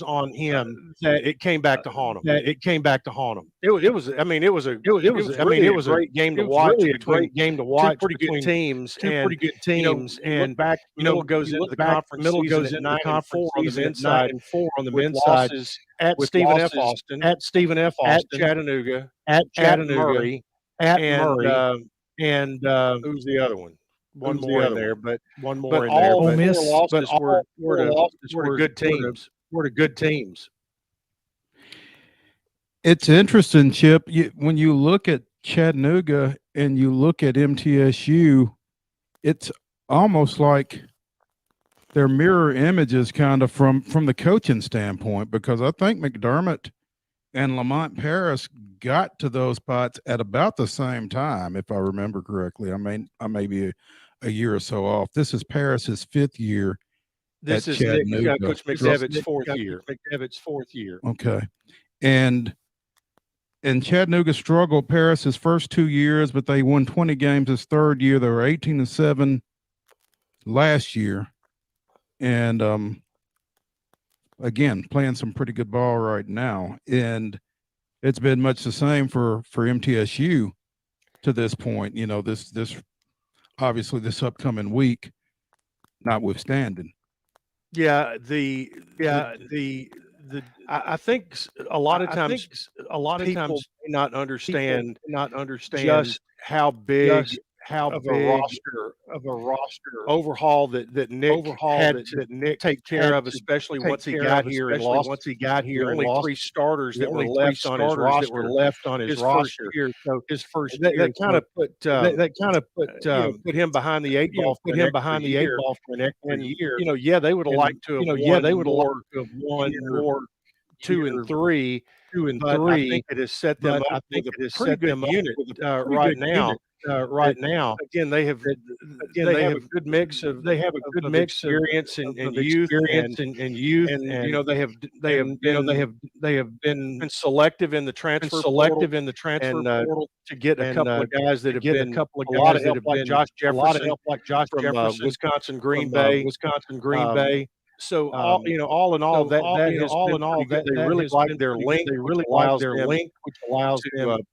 on him that it came back to haunt him. It was a great game to watch. A great game to watch. Pretty good teams. And back, middle goes into the conference. Middle goes into the conference on the men's side. 9-4 on the men's side. At Stephen F. Austin. At Chattanooga. At Murray. And who's the other one? One more in there, but all losses were good teams. Good teams. It's interesting, Chip. When you look at Chattanooga and you look at MTSU, it's almost like they're mirror images, kind of from the coaching standpoint, because I think McDermott and Lamont Paris got to those spots at about the same time, if I remember correctly. I may be a year or so off. This is Paris's fifth year. This is Coach McDevitt's fourth year. Okay. And Chattanooga struggled Paris's first 2 years, but they won 20 games his third year. They were 18-7 last year. And again, playing some pretty good ball right now. And it's been much the same for MTSU to this point. This obviously this upcoming week, notwithstanding. I think a lot of times people may not understand just how big of a roster overhaul that Nick had to take care of, especially once he got here and lost. Only three starters that were left on his roster. So his first year, that kind of put him behind the eight ball. For an extra year. They would have liked to have won more 2 and 3. But I think it has set them up with a pretty good unit right now. Again, they have a good mix of experience and youth, they have been selective in the transfer portal to get a couple of guys that have been a lot of help, like Josh Jefferson from Wisconsin Green Bay. So all in all, they really like their link. They really like their link, which allows them to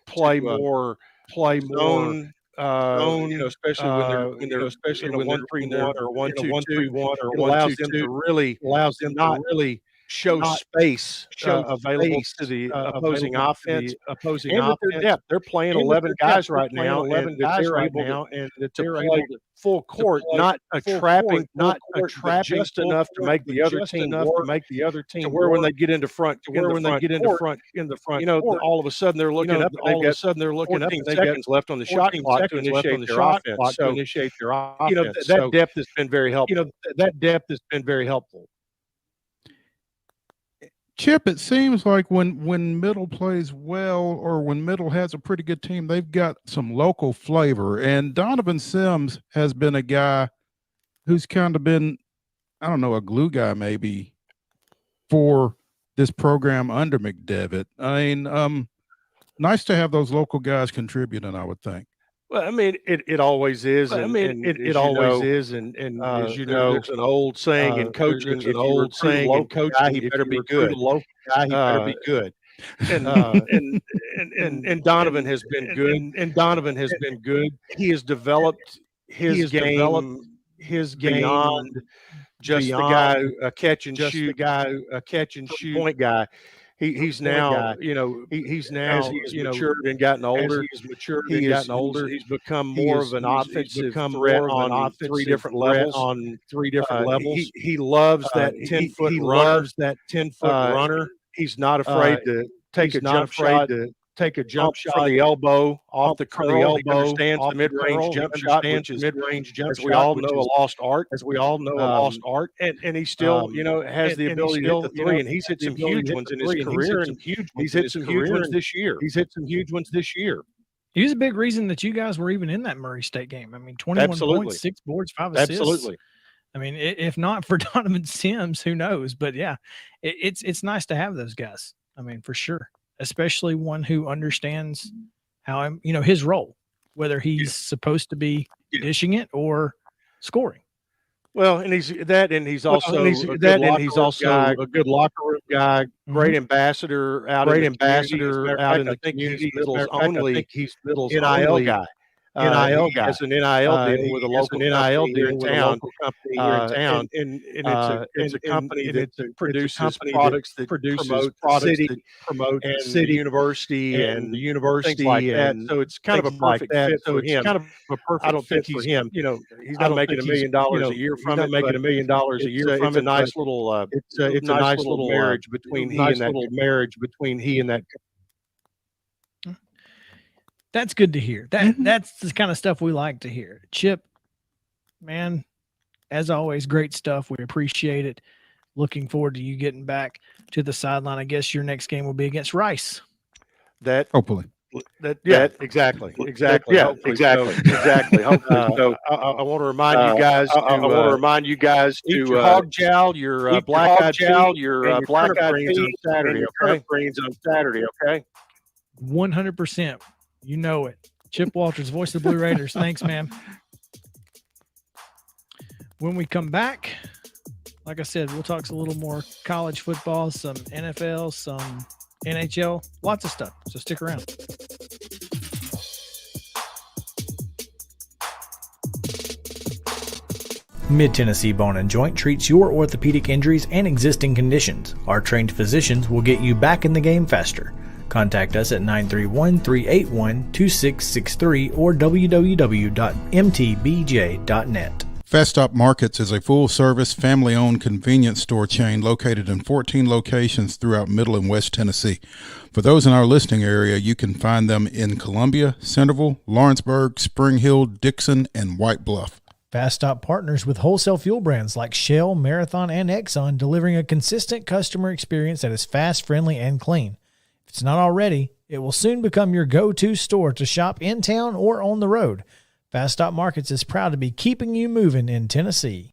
play more zone. Especially when they're in a 1-3-1 or 1-2-1 or 1-2-2, allows them to really show space available to the opposing offense. And their depth. They're playing 11 guys right now, and they're able to play full court, not a trapping, just enough to make the other team work. To where when they get into front, in the front, all of a sudden they're looking up. They've got 14 seconds left on the shot clock to initiate their offense. So that depth has been very helpful. Chip, it seems like when Middle plays well, or when Middle has a pretty good team, they've got some local flavor. And Donovan Sims has been a guy who's kind of been, I don't know, a glue guy maybe for this program under McDevitt. I mean, nice to have those local guys contributing, I would think. Well, I mean, it always is. It always is. And as you know, it's an old saying in coaching. He better be good. He better be good. And Donovan has been good. He has developed his game beyond just the guy a catch and shoot point guy. He's now, he's matured and gotten older. He's become more of an offensive threat on 3 different levels. He loves that 10-foot runner. He's not afraid to take a jump shot. From the elbow, off the curl. He understands the mid-range jump shot, which is, as we all know, a lost art. And he still, has the ability to hit the 3, and he's hit some huge ones in his career. He's hit some huge ones this year. He was a big reason that you guys were even in that Murray State game. I mean, 21 points, 6 boards, 5 assists. Absolutely. I mean, if not for Donovan Sims, who knows? But yeah, it's nice to have those guys. I mean, for sure. Especially one who understands how, his role, whether he's supposed to be dishing it or scoring. Well, and he's also a good locker room guy, great ambassador out in the community. I think he's Middle's NIL guy. NIL guy. As an NIL deal with a local company here in town. And it's a company that produces products that promote the city, university, and the university like that. So it's kind of a perfect fit for him. I don't think for him. He's not making $1 million a year from it. Making $1 million a year from it. It's a nice little. It's a nice little marriage between he and that. That's good to hear. That's the kind of stuff we like to hear. Chip, man, as always, great stuff. We appreciate it. Looking forward to you getting back to the sideline. I guess your next game will be against Rice. Hopefully. Exactly. Hopefully. So I want to remind you guys. I want to remind you guys to eat your hog jowl, your black-eyed peas on Saturday. Okay. Greens on Saturday. Okay. 100%. You know it. Chip Walters, voice of the Blue Raiders. Thanks, man. When we come back, like I said, we'll talk a little more college football, some NFL, some NHL, lots of stuff. So stick around. Mid-Tennessee Bone and Joint treats your orthopedic injuries and existing conditions. Our trained physicians will get you back in the game faster. Contact us at 931-381-2663 or www.mtbj.net. Festop Markets is a full-service, family-owned convenience store chain located in 14 locations throughout Middle and West Tennessee. For those in our listening area, you can find them in Columbia, Centerville, Lawrenceburg, Spring Hill, Dixon, and White Bluff. Festop partners with wholesale fuel brands like Shell, Marathon, and Exxon, delivering a consistent customer experience that is fast, friendly, and clean. If it's not already, it will soon become your go-to store to shop in town or on the road. Festop Markets is proud to be keeping you moving in Tennessee.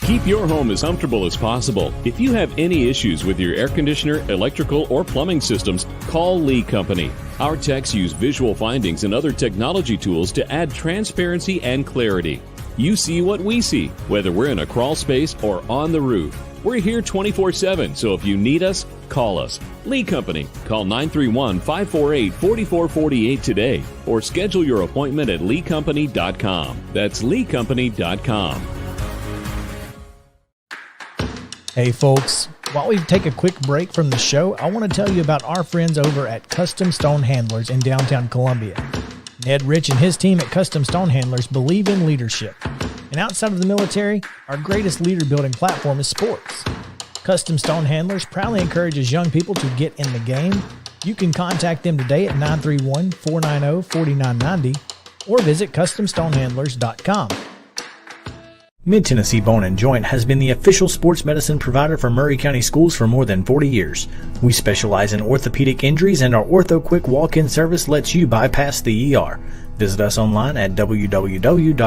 Keep your home as comfortable as possible. If you have any issues with your air conditioner, electrical, or plumbing systems, call Lee Company. Our techs use visual findings and other technology tools to add transparency and clarity. You see what we see, whether we're in a crawl space or on the roof. We're here 24/7, so if you need us, call us. Lee Company. Call 931-548-4448 today or schedule your appointment at leecompany.com. That's leecompany.com. Hey folks, while we take a quick break from the show, I want to tell you about our friends over at Custom Stone Handlers in downtown Columbia. Ned Rich and his team at Custom Stone Handlers believe in leadership. And outside of the military, our greatest leader building platform is sports. Custom Stone Handlers proudly encourages young people to get in the game. You can contact them today at 931-490-4990 or visit CustomStonehandlers.com. Mid-Tennessee Bone and Joint has been the official sports medicine provider for Murray County Schools for more than 40 years. We specialize in orthopedic injuries, and our Ortho Quick walk-in service lets you bypass the ER. Visit us online at www.mtbj.net.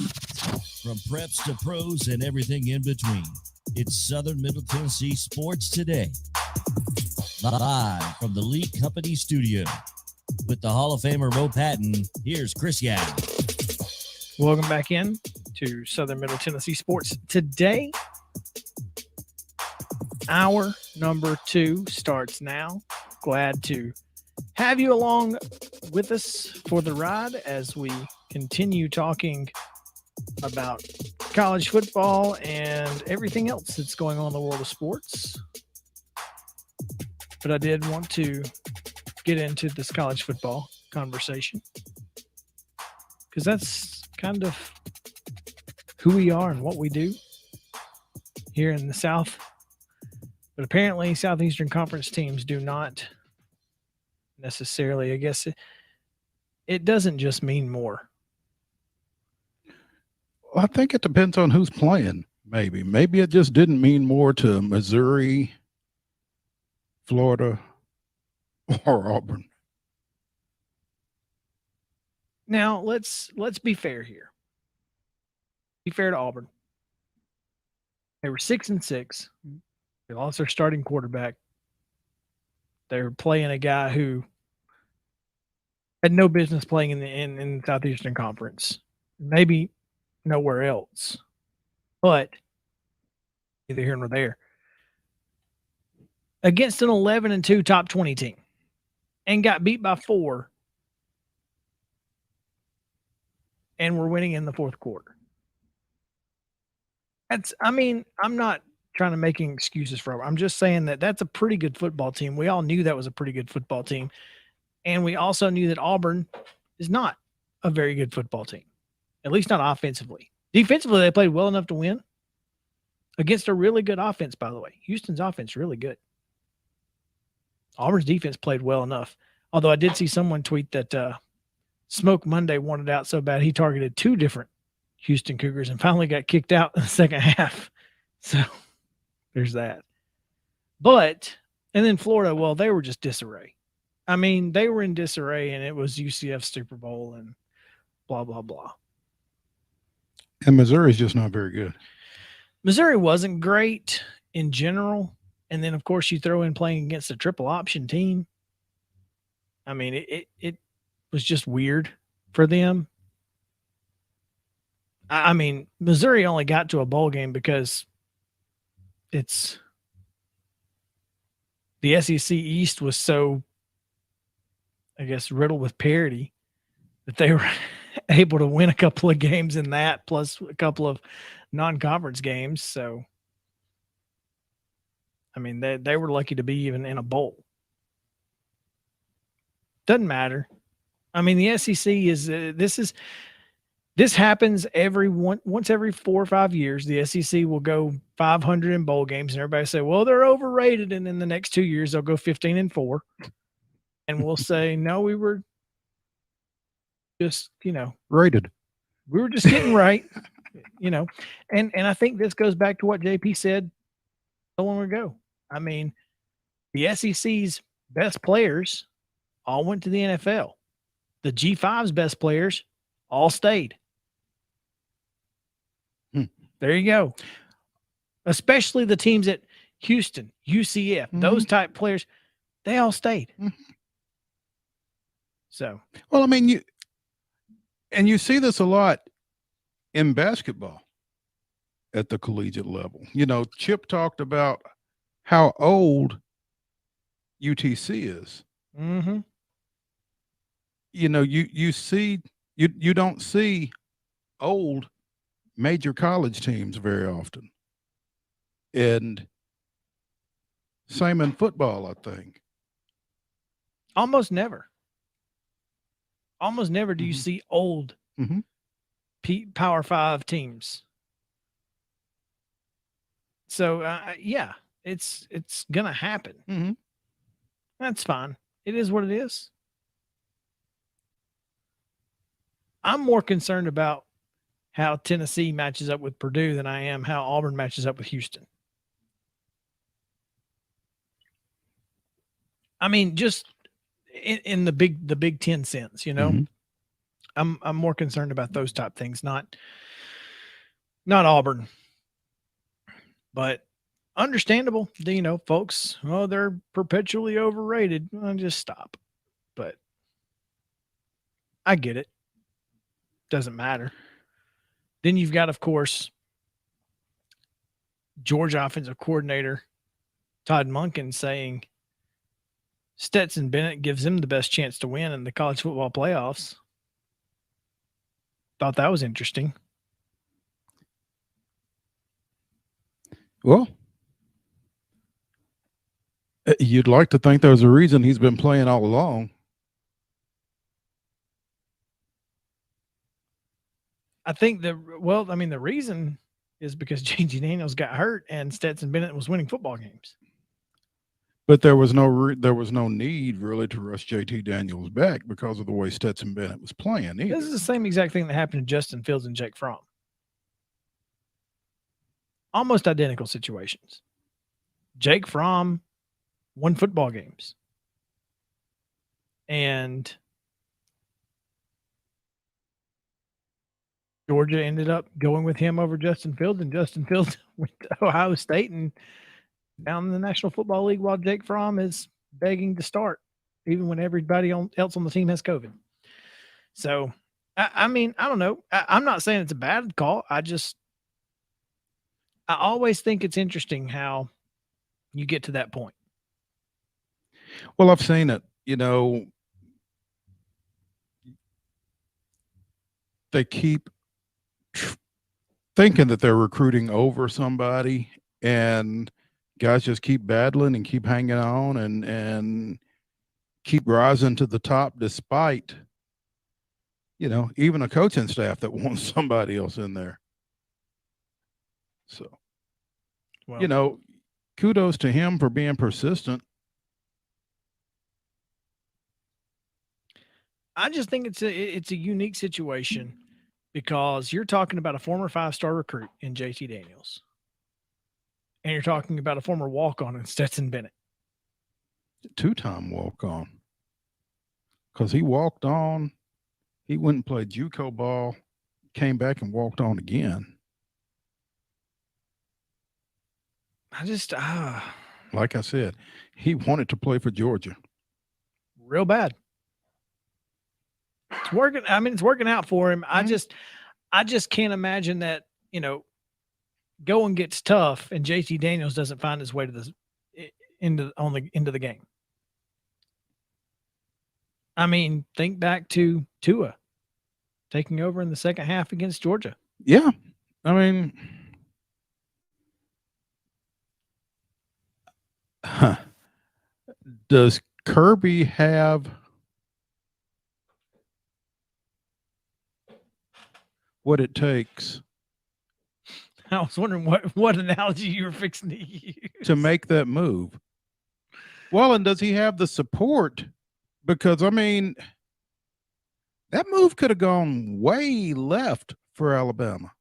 From preps to pros and everything in between, it's Southern Middle Tennessee Sports Today. Live from the Lee Company studio. With the Hall of Famer Mo Patton, here's Chris Young. Welcome back in to Southern Middle Tennessee Sports Today. Hour number 2 starts now. Glad to have you along with us for the ride as we continue talking about college football and everything else that's going on in the world of sports. But I did want to get into this college football conversation because that's kind of who we are and what we do here in the South. But apparently Southeastern Conference teams do not necessarily, I guess it doesn't just mean more. I think it depends on who's playing. Maybe it just didn't mean more to Missouri, Florida, or Auburn. Now let's be fair here. Be fair to Auburn. They were 6-6. They lost their starting quarterback. They were playing a guy who had no business playing in the Southeastern Conference. Maybe nowhere else. But neither here nor there. Against an 11-2 top 20 team. And got beat by 4. And we're winning in the fourth quarter. I'm not trying to make excuses for it. I'm just saying that that's a pretty good football team. We all knew that was a pretty good football team. And we also knew that Auburn is not a very good football team, at least not offensively. Defensively, they played well enough to win against a really good offense, by the way. Houston's offense really good. Auburn's defense played well enough. Although I did see someone tweet that Smoke Monday wanted out so bad he targeted 2 different Houston Cougars and finally got kicked out in the second half. So there's that. But, and then Florida, well, they were just disarray. I mean, they were in disarray and it was UCF Super Bowl and blah, blah, blah. And Missouri's just not very good. Missouri wasn't great in general. And then, of course, you throw in playing against a triple option team. I mean, it was just weird for them. I mean, Missouri only got to a bowl game because it's the SEC East was so, I guess, riddled with parity that they were able to win a couple of games in that, plus a couple of non-conference games. So, I mean, they were lucky to be even in a bowl. Doesn't matter. I mean, the SEC is this happens once every 4 or 5 years. The SEC will go 500 in bowl games, and everybody say, "Well, they're overrated." And in the next 2 years, they'll go 15-4, and we'll say, "No, we were just, rated. We were just getting right, And I think this goes back to what JP said so long ago. I mean, the SEC's best players all went to the NFL. The G5's best players all stayed. There you go. Especially the teams at Houston, UCF, those type players, they all stayed. So, well, I mean, you see this a lot in basketball at the collegiate level. Chip talked about how old UTC is. Mm-hmm. You don't see old major college teams very often. And same in football, I think. Almost never. Almost never do you see old Power 5 teams. So, yeah, it's going to happen. That's fine. It is what it is. I'm more concerned about how Tennessee matches up with Purdue than I am how Auburn matches up with Houston. I mean, just in the Big Ten sense, I'm more concerned about those type things, not Not Auburn. But understandable, folks. Oh, they're perpetually overrated. Well, just stop. But I get it. Doesn't matter. Then you've got, of course, Georgia offensive coordinator Todd Monken saying Stetson Bennett gives him the best chance to win in the college football playoffs. Thought that was interesting. Well, you'd like to think there's a reason he's been playing all along. I think the reason is because J.T. Daniels got hurt and Stetson Bennett was winning football games. But there was no need really to rush J.T. Daniels back because of the way Stetson Bennett was playing. Either. This is the same exact thing that happened to Justin Fields and Jake Fromm. Almost identical situations. Jake Fromm won football games. And Georgia ended up going with him over Justin Fields, and Justin Fields went to Ohio State and down in the National Football League while Jake Fromm is begging to start, even when everybody else on the team has COVID. So, I don't know. I'm not saying it's a bad call. I always think it's interesting how you get to that point. Well, I've seen it. They keep thinking that they're recruiting over somebody, and guys just keep battling and keep hanging on and keep rising to the top despite, even a coaching staff that wants somebody else in there. So, well, kudos to him for being persistent. I just think it's a unique situation because you're talking about a former 5-star recruit in JT Daniels. And you're talking about a former walk-on in Stetson Bennett. 2-time walk-on. Because he walked on, he went and played JUCO ball, came back and walked on again. Like I said, he wanted to play for Georgia. Real bad. It's working. It's working out for him. Mm-hmm. I just can't imagine that, going gets tough and JT Daniels doesn't find his way to into the game. Think back to Tua taking over in the second half against Georgia. Yeah. Does Kirby have what it takes? I was wondering what analogy you were fixing to use to make that move. Well, and does he have the support? Because that move could have gone way left for Alabama.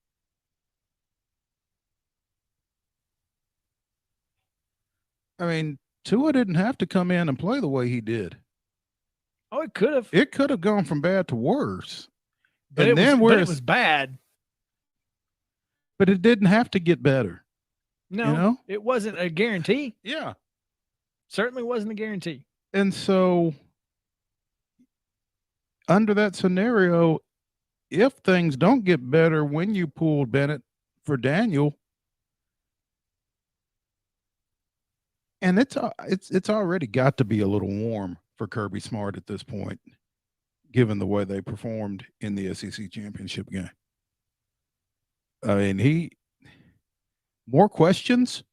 Tua didn't have to come in and play the way he did. Oh, it could have. It could have gone from bad to worse. But it was bad. But it didn't have to get better. No, it wasn't a guarantee. Yeah. Certainly wasn't a guarantee. And so under that scenario, if things don't get better when you pulled Bennett for Daniel, and it's already got to be a little warm for Kirby Smart at this point, given the way they performed in the SEC championship game. More questions.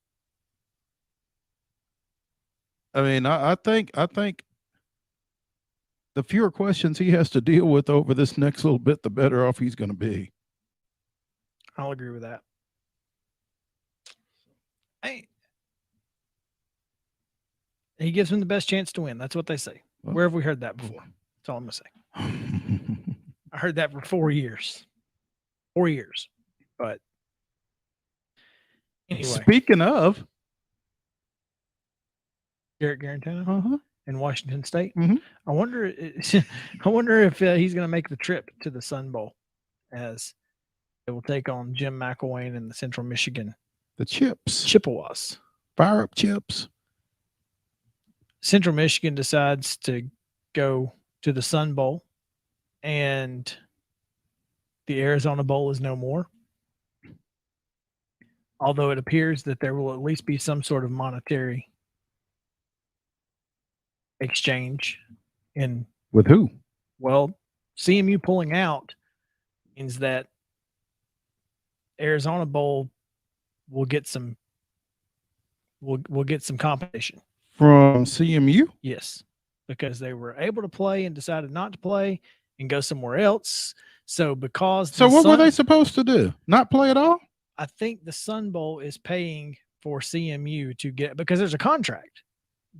I think the fewer questions he has to deal with over this next little bit, the better off he's going to be. I'll agree with that. He gives him the best chance to win. That's what they say. Well, where have we heard that before? That's all I'm going to say. I heard that for 4 years. 4 years. But anyway. Speaking of Garrett Garantano in Washington State, mm-hmm. I wonder if he's going to make the trip to the Sun Bowl as They will take on Jim McElwain and the Central Michigan The Chips. Chippewas. Fire up Chips. Central Michigan decides to go to the Sun Bowl, and the Arizona Bowl is no more. Although it appears that there will at least be some sort of monetary exchange in. With who? Well, CMU pulling out means that Arizona Bowl will get some competition From CMU? Yes, because they were able to play and decided not to play and go somewhere else. So what were they supposed to do? Not play at all? I think the Sun Bowl is paying for CMU to get, because there's a contract.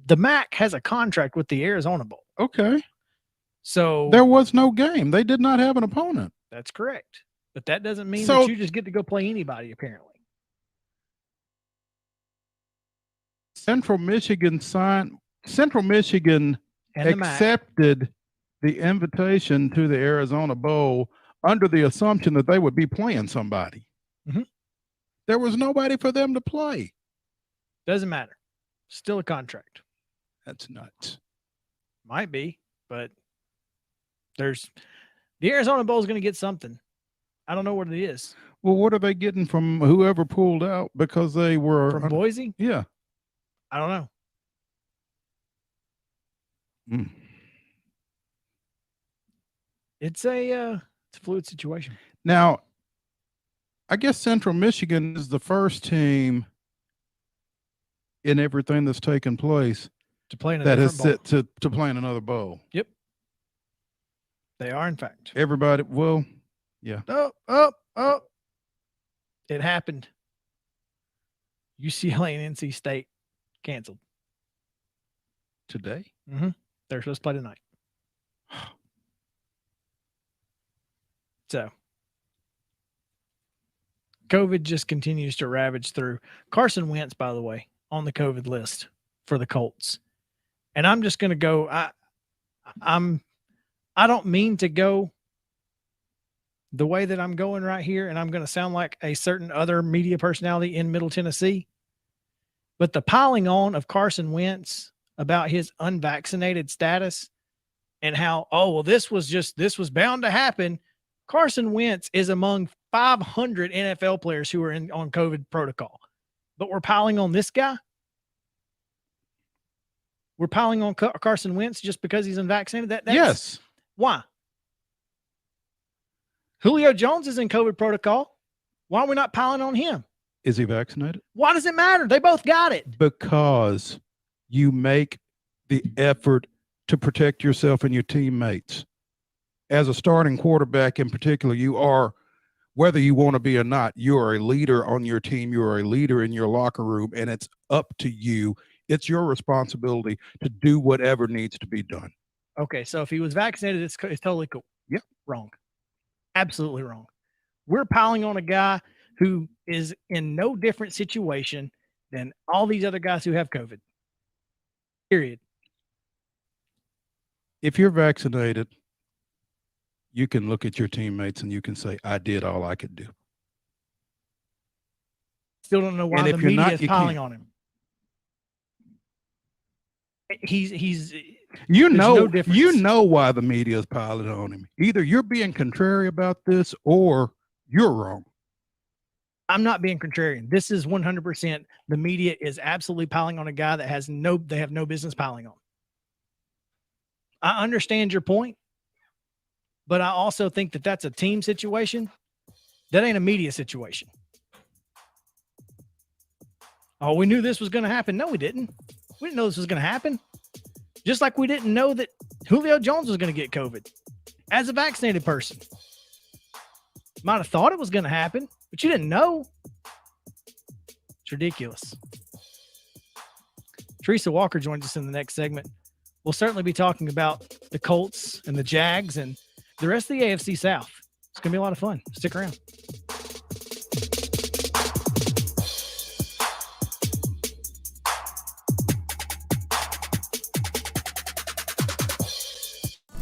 The MAC has a contract with the Arizona Bowl. Okay. So there was no game. They did not have an opponent. That's correct. But that doesn't mean that you just get to go play anybody, apparently. Central Michigan accepted the invitation to the Arizona Bowl under the assumption that they would be playing somebody. Mm-hmm. There was nobody for them to play. Doesn't matter. Still a contract. That's nuts. Might be, but the Arizona Bowl is going to get something. I don't know what it is. Well, what are they getting from whoever pulled out because they were from Boise? Yeah. I don't know. It's a fluid situation. Now, I guess Central Michigan is the first team in everything that's taken place to play in that has set to play in another bowl. Yep. They are, in fact. Everybody, well, yeah. Oh. It happened. UCLA and NC State canceled. Today? Mm-hmm. They're supposed to play tonight. So, COVID just continues to ravage through. Carson Wentz, by the way, on the COVID list for the Colts. And I'm just going to go, I don't mean to go the way that I'm going right here, and I'm going to sound like a certain other media personality in Middle Tennessee. But the piling on of Carson Wentz about his unvaccinated status and how, this was bound to happen. Carson Wentz is among 500 NFL players who are on COVID protocol. But we're piling on this guy? We're piling on Carson Wentz just because he's unvaccinated? Yes. Why? Julio Jones is in COVID protocol. Why are we not piling on him? Is he vaccinated? Why does it matter? They both got it. Because you make the effort to protect yourself and your teammates. As a starting quarterback in particular, you are, whether you want to be or not, you are a leader on your team. You are a leader in your locker room, and it's up to you. It's your responsibility to do whatever needs to be done. Okay, so if he was vaccinated, it's totally cool. Yep. Wrong. Absolutely wrong. We're piling on a guy who is in no different situation than all these other guys who have COVID. Period. If you're vaccinated, you can look at your teammates and you can say, I did all I could do. Still don't know why the media is piling on him. He's you know why the media is piling on him. Either you're being contrary about this or you're wrong. I'm not being contrarian. This is 100%. The media is absolutely piling on a guy that they have no business piling on. I understand your point, but I also think that that's a team situation. That ain't a media situation. Oh, we knew this was going to happen. No, we didn't. We didn't know this was going to happen. Just like we didn't know that Julio Jones was going to get COVID as a vaccinated person. Might have thought it was going to happen, but you didn't know. It's ridiculous. Teresa Walker joins us in the next segment. We'll certainly be talking about the Colts and the Jags and the rest of the AFC South. It's going to be a lot of fun. Stick around.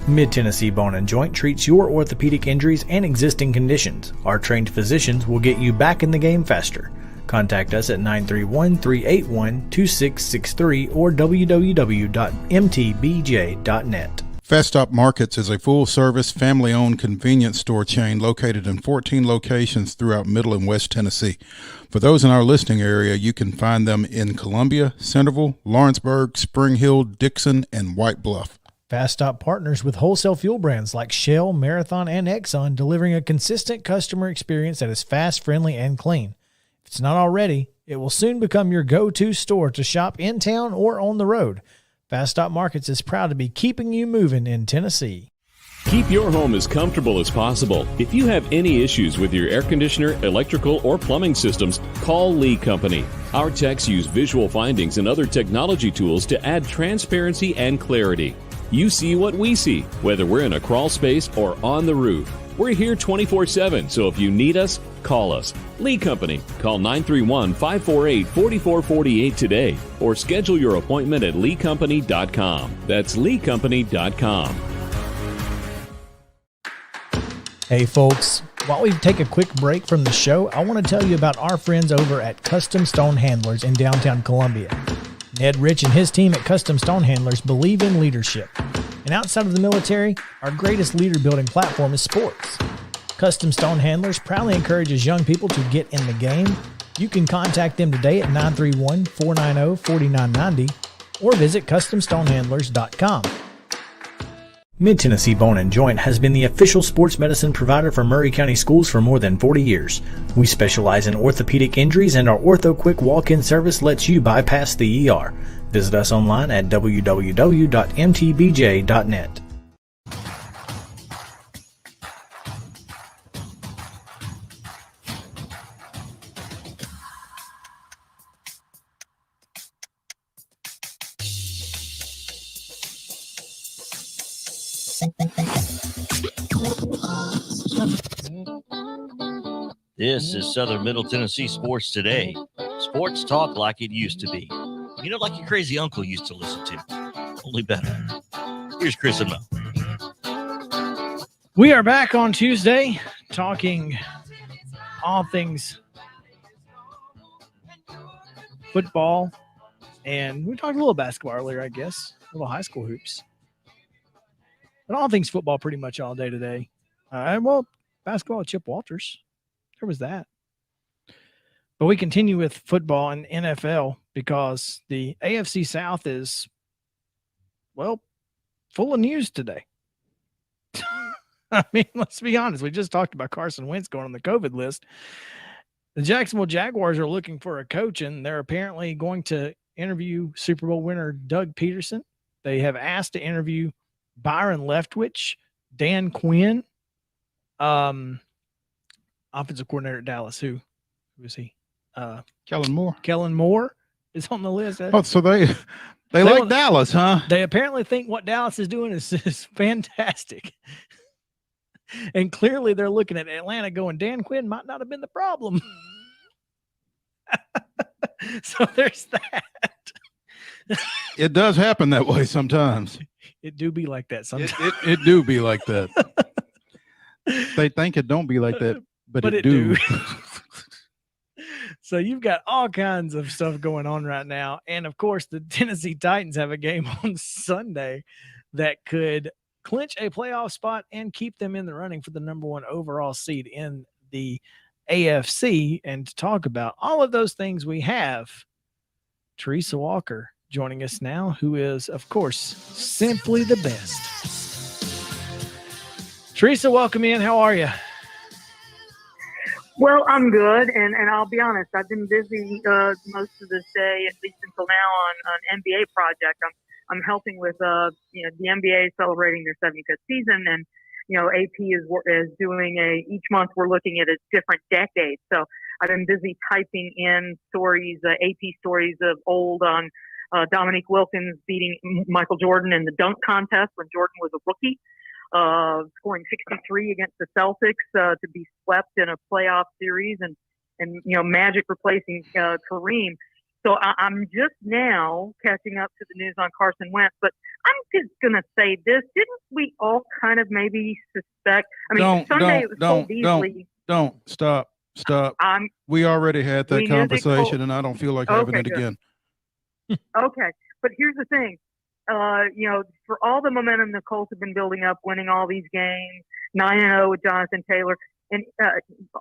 Mid-Tennessee Bone and Joint treats your orthopedic injuries and existing conditions. Our trained physicians will get you back in the game faster. Contact us at 931-381-2663 or www.mtbj.net. Festop Markets is a full-service, family-owned convenience store chain located in 14 locations throughout Middle and West Tennessee. For those in our listening area, you can find them in Columbia, Centerville, Lawrenceburg, Spring Hill, Dixon, and White Bluff. Festop partners with wholesale fuel brands like Shell, Marathon, and Exxon, delivering a consistent customer experience that is fast, friendly, and clean. If it's not already, it will soon become your go-to store to shop in town or on the road. Festop Markets is proud to be keeping you moving in Tennessee. Keep your home as comfortable as possible. If you have any issues with your air conditioner, electrical, or plumbing systems, call Lee Company. Our techs use visual findings and other technology tools to add transparency and clarity. You see what we see, whether we're in a crawl space or on the roof. We're here 24/7, so if you need us, call us. Lee Company. Call 931-548-4448 today or schedule your appointment at leecompany.com. That's leecompany.com. Hey folks, while we take a quick break from the show, I want to tell you about our friends over at Custom Stone Handlers in downtown Columbia. Ned Rich and his team at Custom Stone Handlers believe in leadership. And outside of the military, our greatest leader building platform is sports. Custom Stone Handlers proudly encourages young people to get in the game. You can contact them today at 931-490-4990 or visit CustomStonehandlers.com. Mid-Tennessee Bone and Joint has been the official sports medicine provider for Murray County Schools for more than 40 years. We specialize in orthopedic injuries, and our Ortho Quick walk-in service lets you bypass the ER. Visit us online at www.mtbj.net. This is Southern Middle Tennessee Sports Today. Sports talk like it used to be. You know, like your crazy uncle used to listen to. Only better. Here's Chris and Mo. We are back on Tuesday talking all things football. And we talked a little basketball earlier, I guess. A little high school hoops. But all things football pretty much all day today. Well, basketball at Chip Walters. There was that. But we continue with football and NFL because the AFC South is, well, full of news today. I mean, let's be honest. We just talked about Carson Wentz going on the COVID list. The Jacksonville Jaguars are looking for a coach, and they're apparently going to interview Super Bowl winner Doug Peterson. They have asked to interview Byron Leftwich, Dan Quinn, offensive coordinator at Dallas. Who is he? Kellen Moore. Kellen Moore is on the list. Oh, so they like Dallas, huh? They apparently think what Dallas is doing is fantastic. And clearly they're looking at Atlanta going, Dan Quinn might not have been the problem. So there's that. It does happen that way sometimes. It do be like that sometimes. It do be like that. They think it don't be like that, but it do. So you've got all kinds of stuff going on right now. And, of course, the Tennessee Titans have a game on Sunday that could clinch a playoff spot and keep them in the running for the number one overall seed in the AFC. And to talk about all of those things, we have Teresa Walker joining us now, who is, of course, simply the best. Teresa, welcome in. How are you? Well, I'm good, and I'll be honest. I've been busy most of this day, at least until now, on an NBA project. I'm helping with the NBA celebrating their 75th season, and AP is doing each month we're looking at a different decade. So I've been busy typing in stories, AP stories of old on Dominique Wilkins beating Michael Jordan in the dunk contest when Jordan was a rookie. Scoring 63 against the Celtics to be swept in a playoff series, and Magic replacing Kareem. So I'm just now catching up to the news on Carson Wentz, but I'm just going to say this. Didn't we all kind of maybe suspect? I mean, Sunday it was so easily. Don't. Stop. We already had that conversation, and I don't feel like having it again. Okay. But here's the thing. For all the momentum the Colts have been building up, winning all these games, 9-0 with Jonathan Taylor, and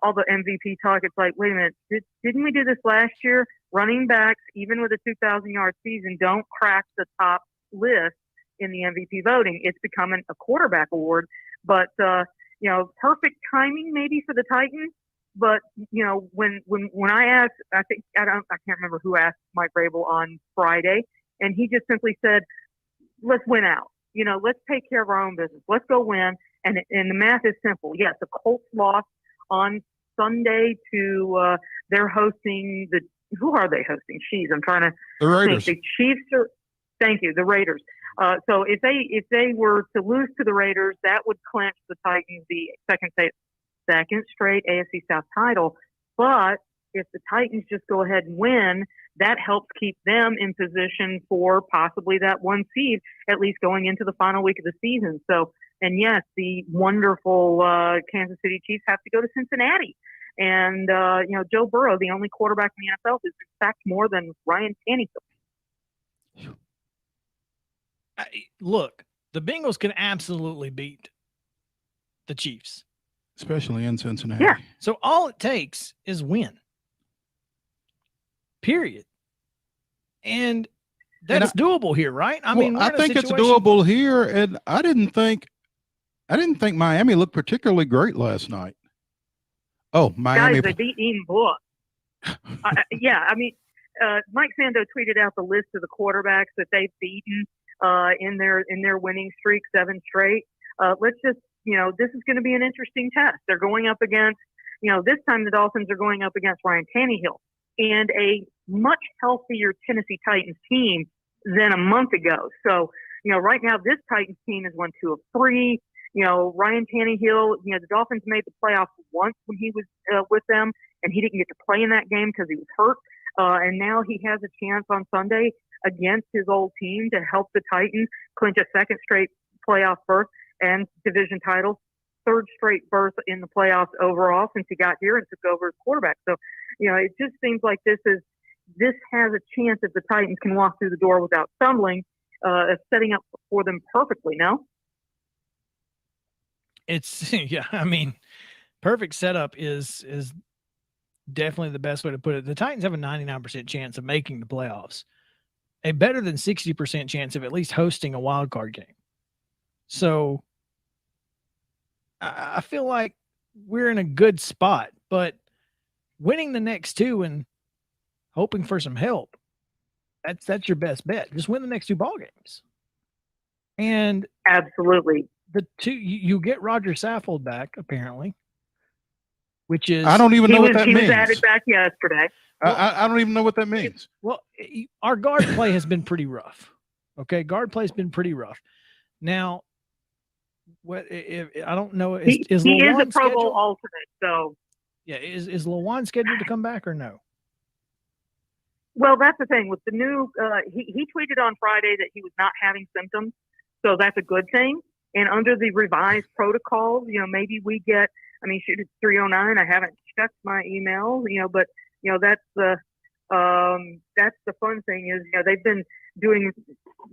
all the MVP talk, it's like, wait a minute, didn't we do this last year? Running backs, even with a 2,000-yard season, don't crack the top list in the MVP voting. It's becoming a quarterback award. But, perfect timing maybe for the Titans. But, when I asked, I can't remember who asked Mike Vrabel on Friday, and he just simply said, let's win out. Let's take care of our own business. Let's go win. And the math is simple. Yes, the Colts lost on Sunday to they're hosting who are they hosting? I'm trying to the Raiders. Think. The Chiefs are. Thank you, the Raiders. So if they were to lose to the Raiders, that would clinch the Titans the second straight AFC South title. But if the Titans just go ahead and win, that helps keep them in position for possibly that one seed, at least going into the final week of the season. So, and yes, the wonderful Kansas City Chiefs have to go to Cincinnati. And, Joe Burrow, the only quarterback in the NFL, is sacked more than Ryan Tannehill. Look, the Bengals can absolutely beat the Chiefs. Especially in Cincinnati. Yeah. So all it takes is win. Period. And that's doable here, right? I mean, I think it's doable here, and I didn't think Miami looked particularly great last night. Oh, Miami! Guys, they beat Ian Book. Mike Sando tweeted out the list of the quarterbacks that they've beaten in their winning streak, 7 straight. Let's just, this is going to be an interesting test. They're going up against, this time the Dolphins are going up against Ryan Tannehill and a much healthier Tennessee Titans team than a month ago. So, right now this Titans team has won 2 of 3. Ryan Tannehill, the Dolphins made the playoffs once when he was with them, and he didn't get to play in that game because he was hurt. And now he has a chance on Sunday against his old team to help the Titans clinch a second straight playoff berth and division title, 3rd straight berth in the playoffs overall since he got here and took over as quarterback. So, it just seems like this has a chance if the Titans can walk through the door without stumbling, setting up for them perfectly. No? It's perfect setup is definitely the best way to put it. The Titans have a 99% chance of making the playoffs, a better than 60% chance of at least hosting a wild card game. So I feel like we're in a good spot, but winning the next 2 and hoping for some help, that's your best bet. Just win the next 2 ball games. And absolutely. The 2 you get Roger Saffold back apparently, which is I don't even know what that means. He was added back yesterday. I don't even know what that means. Well, our guard play has been pretty rough. Okay, guard play has been pretty rough. Now, what if I don't know? Is he is a Pro Bowl alternate, so yeah. Is Lawan scheduled to come back or no? Well, that's the thing with the new. He tweeted on Friday that he was not having symptoms, so that's a good thing. And under the revised protocols, maybe we get. I mean, shoot, it's 3:09. I haven't checked my email, but that's the fun thing is they've been doing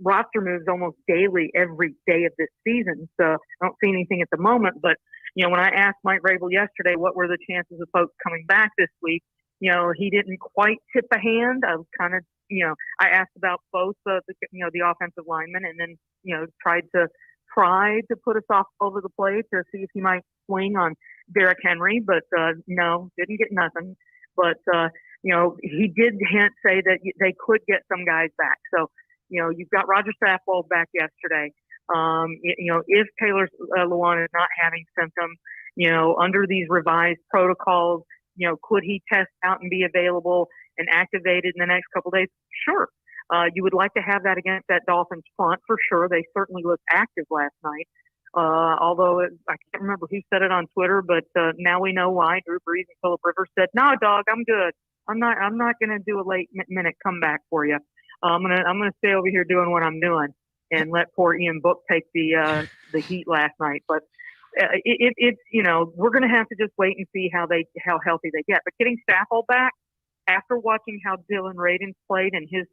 roster moves almost daily every day of this season. So I don't see anything at the moment. But when I asked Mike Vrabel yesterday what were the chances of folks coming back this week, he didn't quite tip a hand. I was kind of I asked about both the offensive linemen, and then tried to put us off over the plate to see if he might swing on Derrick Henry, but no, didn't get nothing. But he did say that they could get some guys back. So you've got Roger Saffold back yesterday. If Taylor Lawan is not having symptoms, under these revised protocols, could he test out and be available and activated in the next couple of days? Sure. You would like to have that against that Dolphins front for sure. They certainly looked active last night. Although I can't remember who said it on Twitter, but now we know why. Drew Brees and Phillip Rivers said, "No, dog, I'm good. I'm not going to do a late minute comeback for you. I'm gonna stay over here doing what I'm doing and let poor Ian Book take the heat last night. But it's we're gonna have to just wait and see how healthy they get. But getting Stafford back after watching how Dylan Radins played in his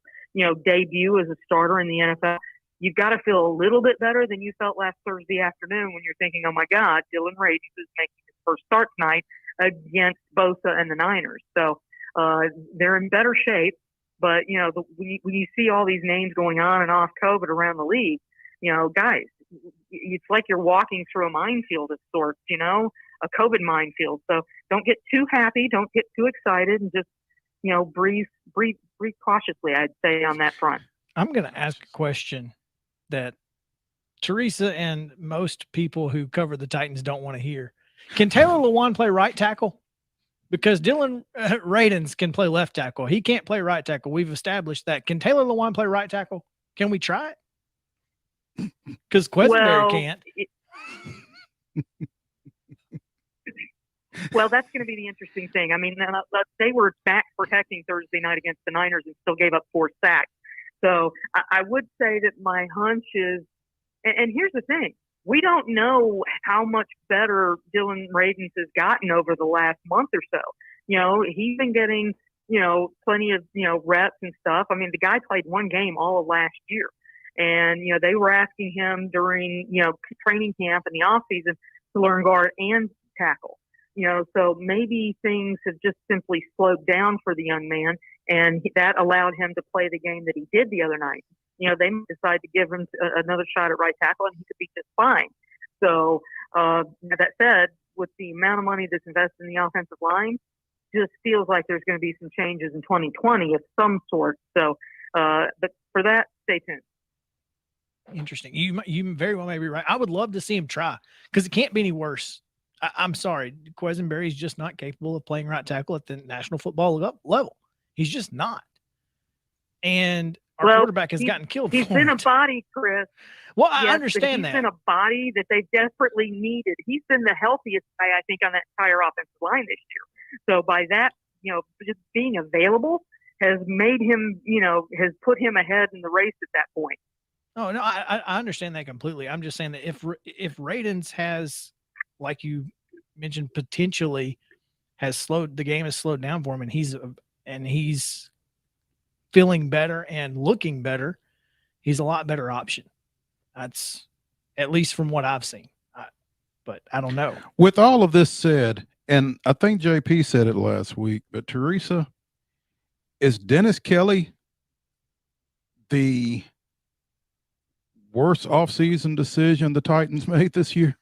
debut as a starter in the NFL, you've got to feel a little bit better than you felt last Thursday afternoon when you're thinking, oh my God, Dylan Radins is making his first start tonight against Bosa and the Niners. So they're in better shape. But, when you see all these names going on and off COVID around the league, guys, it's like you're walking through a minefield of sorts, a COVID minefield. So don't get too happy. Don't get too excited, and just, breathe cautiously, I'd say, on that front. I'm going to ask a question that Teresa and most people who cover the Titans don't want to hear. Can Taylor Lawan play right tackle? Because Dylan Radins can play left tackle. He can't play right tackle. We've established that. Can Taylor Lawan play right tackle? Can we try it? Because Questenberry can't. Well, that's going to be the interesting thing. I mean, they were back protecting Thursday night against the Niners and still gave up 4 sacks. So I would say that my hunch is, and here's the thing, we don't know how much better Dylan Radins has gotten over the last month or so. He's been getting, plenty of, reps and stuff. I mean, the guy played 1 game all of last year. And, they were asking him during, training camp and the offseason to learn guard and tackle. So maybe things have just simply slowed down for the young man, and that allowed him to play the game that he did the other night. They decided to give him another shot at right tackle, and he could be just fine. So that said, with the amount of money that's invested in the offensive line, just feels like there's going to be some changes in 2020 of some sort. So, but for that, stay tuned. Interesting. You very well may be right. I would love to see him try, because it can't be any worse. I'm sorry, Questenberry is just not capable of playing right tackle at the National Football level. He's just not. And our quarterback has gotten killed. He's been a body, Chris. Well, I understand that. He's been a body that they desperately needed. He's been the healthiest guy, I think, on that entire offensive line this year. So by that, just being available has made him, has put him ahead in the race at that point. Oh, no, I understand that completely. I'm just saying that if Radins has, like you mentioned, potentially the game has slowed down for him, and he's feeling better and looking better, he's a lot better option. That's at least from what I've seen. But I don't know. With all of this said, and I think JP said it last week, but Teresa, is Dennis Kelly the worst offseason decision the Titans made this year?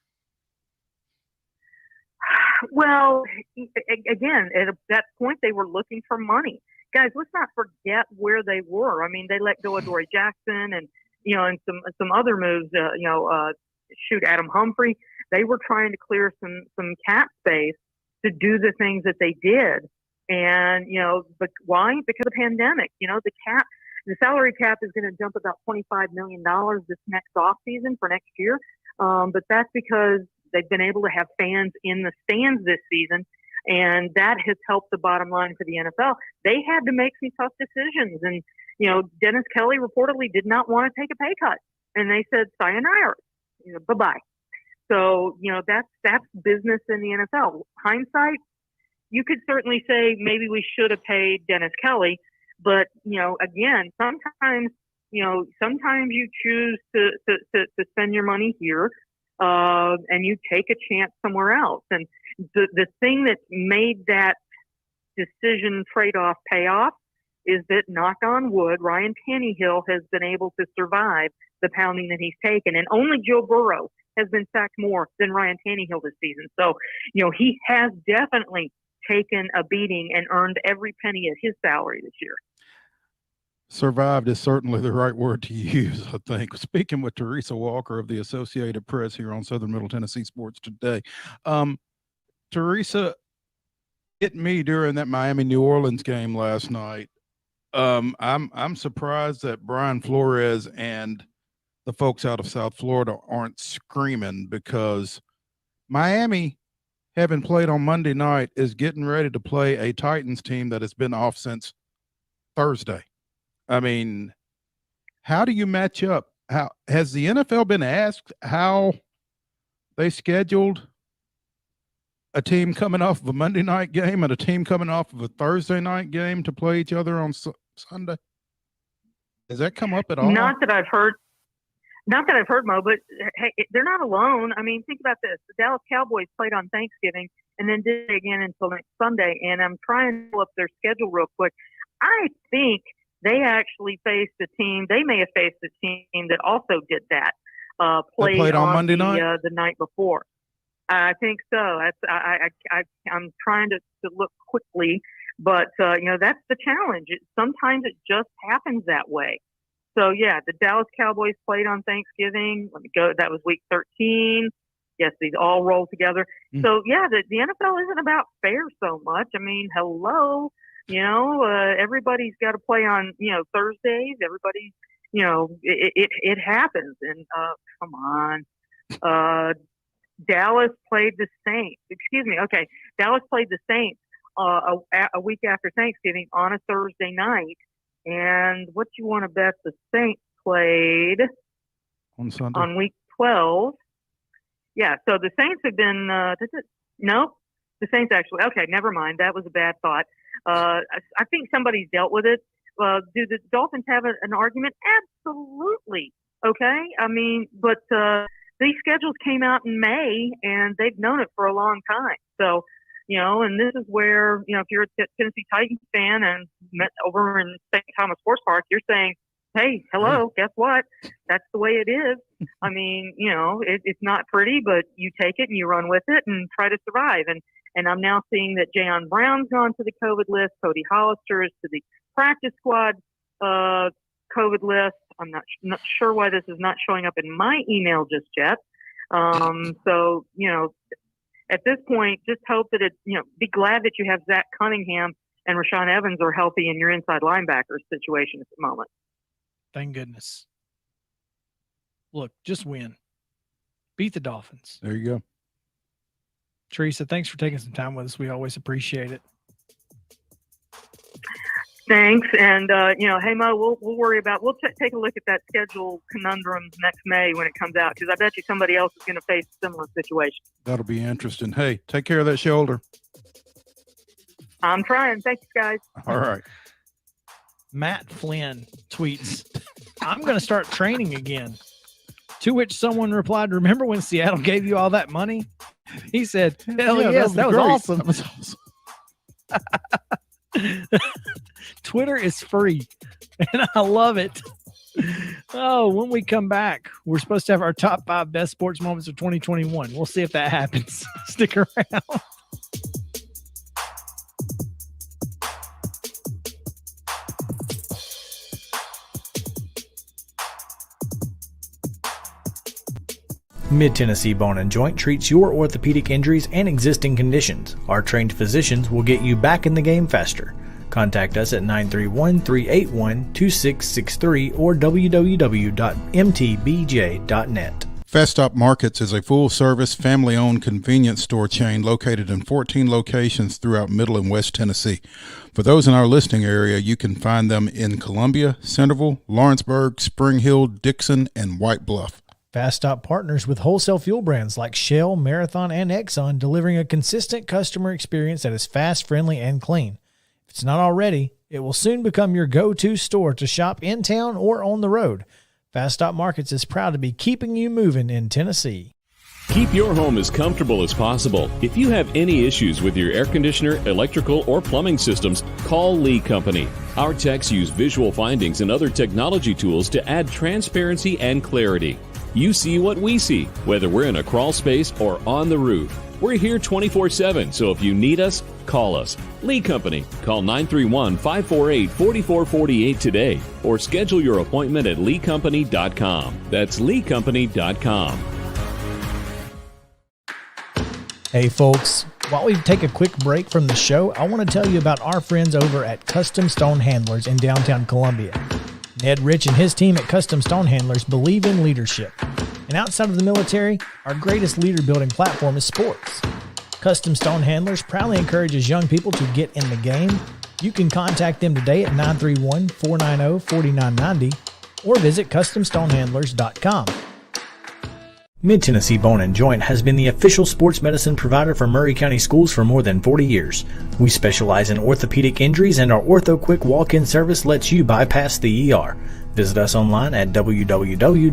Well, again, at that point, they were looking for money. Guys, let's not forget where they were. I mean, they let go of Dory Jackson and, and some other moves, Adam Humphrey. They were trying to clear some cap space to do the things that they did. And, but why? Because of the pandemic. The salary cap is going to jump about $25 million this next offseason for next year. But that's because they've been able to have fans in the stands this season, and that has helped the bottom line for the NFL. They had to make some tough decisions, and Dennis Kelly reportedly did not want to take a pay cut, and they said sayonara, bye-bye. So that's business in the NFL. Hindsight, you could certainly say maybe we should have paid Dennis Kelly, but again, sometimes you choose to spend your money here. And you take a chance somewhere else. And the thing that made that decision trade-off pay off is that, knock on wood, Ryan Tannehill has been able to survive the pounding that he's taken. And only Joe Burrow has been sacked more than Ryan Tannehill this season. So, he has definitely taken a beating and earned every penny of his salary this year. Survived is certainly the right word to use, I think. Speaking with Teresa Walker of the Associated Press here on Southern Middle Tennessee Sports Today. Teresa, hit me during that Miami-New Orleans game last night. I'm surprised that Brian Flores and the folks out of South Florida aren't screaming, because Miami having played on Monday night, is getting ready to play a Titans team that has been off since Thursday. I mean, how do you match up? How has the NFL been asked how they scheduled a team coming off of a Monday night game and a team coming off of a Thursday night game to play each other on Sunday? Has that come up at all? Not that I've heard, Mo, but hey, they're not alone. I mean, think about this. The Dallas Cowboys played on Thanksgiving and then did it again until next Sunday. And I'm trying to pull up their schedule real quick. I think they actually faced a team. They may have faced a team that also did that. Played on Monday night? The night before. I think so. I'm trying to look quickly, but that's the challenge. Sometimes it just happens that way. So yeah, the Dallas Cowboys played on Thanksgiving. Let me go. That was week 13. Yes, these all roll together. So yeah, the NFL isn't about fair so much. I mean, hello, everybody's got to play on Thursdays. Everybody, it happens. And come on. Dallas played the Saints. Okay. Dallas played the Saints a week after Thanksgiving on a Thursday night. And what you want to bet the Saints played on Sunday on week 12? Yeah. So the Saints have been. No, the Saints actually. Okay, never mind. That was a bad thought. I think somebody's dealt with it. Do the Dolphins have an argument? Absolutely. Okay. I mean, but. These schedules came out in May, and they've known it for a long time. So, and this is where, if you're a Tennessee Titans fan and met over in St. Thomas Sports Park, you're saying, hey, hello, guess what? That's the way it is. I mean, it's not pretty, but you take it and you run with it and try to survive. And I'm now seeing that Jayon Brown's gone to the COVID list. Cody Hollister is to the practice squad COVID list. I'm not sure why this is not showing up in my email just yet. So, at this point, just hope that be glad that you have Zach Cunningham and Rashaan Evans are healthy in your inside linebacker situation at the moment. Thank goodness. Look, just win. Beat the Dolphins. There you go. Teresa, thanks for taking some time with us. We always appreciate it. Thanks. And, hey, Mo, we'll worry about, we'll take a look at that schedule conundrum next May when it comes out, because I bet you somebody else is going to face a similar situation. That'll be interesting. Hey, take care of that shoulder. I'm trying. Thanks, guys. All right. Matt Flynn tweets, I'm going to start training again. To which someone replied, remember when Seattle gave you all that money? He said, hell yes, that was awesome. That was awesome. Twitter is free, and I love it. Oh, when we come back, we're supposed to have our top 5 best sports moments of 2021. We'll see if that happens. Stick around. Mid-Tennessee Bone and Joint treats your orthopedic injuries and existing conditions. Our trained physicians will get you back in the game faster. Contact us at 931-381-2663 or www.mtbj.net. Festop Markets is a full-service, family-owned convenience store chain located in 14 locations throughout Middle and West Tennessee. For those in our listening area, you can find them in Columbia, Centerville, Lawrenceburg, Spring Hill, Dixon, and White Bluff. Festop partners with wholesale fuel brands like Shell, Marathon, and Exxon, delivering a consistent customer experience that is fast, friendly, and clean. If it's not already, it will soon become your go-to store to shop in town or on the road. Festop Markets is proud to be keeping you moving in Tennessee. Keep your home as comfortable as possible. If you have any issues with your air conditioner, electrical, or plumbing systems, call Lee Company. Our techs use visual findings and other technology tools to add transparency and clarity. You see what we see, whether we're in a crawl space or on the roof. We're here 24/7, so if you need us, call us. Lee Company. Call 931-548-4448 today or schedule your appointment at leecompany.com. That's leecompany.com. Hey folks, while we take a quick break from the show, I want to tell you about our friends over at Custom Stone Handlers in downtown Columbia. Ned Rich and his team at Custom Stone Handlers believe in leadership. And outside of the military, our greatest leader building platform is sports. Custom Stone Handlers proudly encourages young people to get in the game. You can contact them today at 931-490-4990 or visit CustomStonehandlers.com. Mid-Tennessee Bone & Joint has been the official sports medicine provider for Murray County Schools for more than 40 years. We specialize in orthopedic injuries, and our Ortho Quick walk-in service lets you bypass the ER. Visit us online at www.mtbj.net.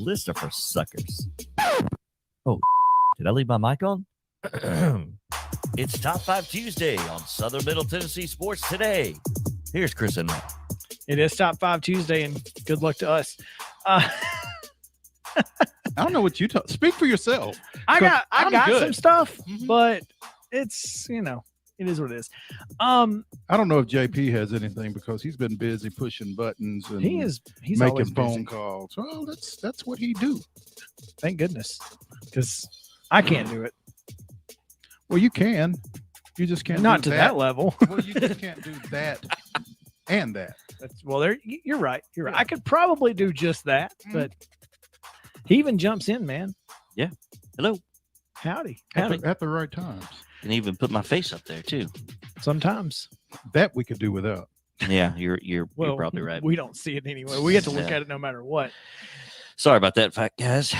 Lists are for suckers. Oh, did I leave my mic on? It's Top 5 Tuesday on Southern Middle Tennessee Sports Today. Here's Chris and Matt. It is Top 5 Tuesday, and good luck to us. I don't know what you talk. Speak for yourself. I got good. some stuff, but it's, it is what it is. I don't know if JP has anything because he's been busy pushing buttons and he's making phone calls. Well, that's what he do. Thank goodness, because I can't do it. Well, you can. You just can't. Not do to that level. Well, you just can't do that and that. You're right. You're right. I could probably do just that, but he even jumps in, man. Yeah. Hello. Howdy. At the right times. And even put my face up there too. Sometimes that we could do without. Yeah, you're probably right. We don't see it anyway. We get to look at it no matter what. Sorry about that, fact guys.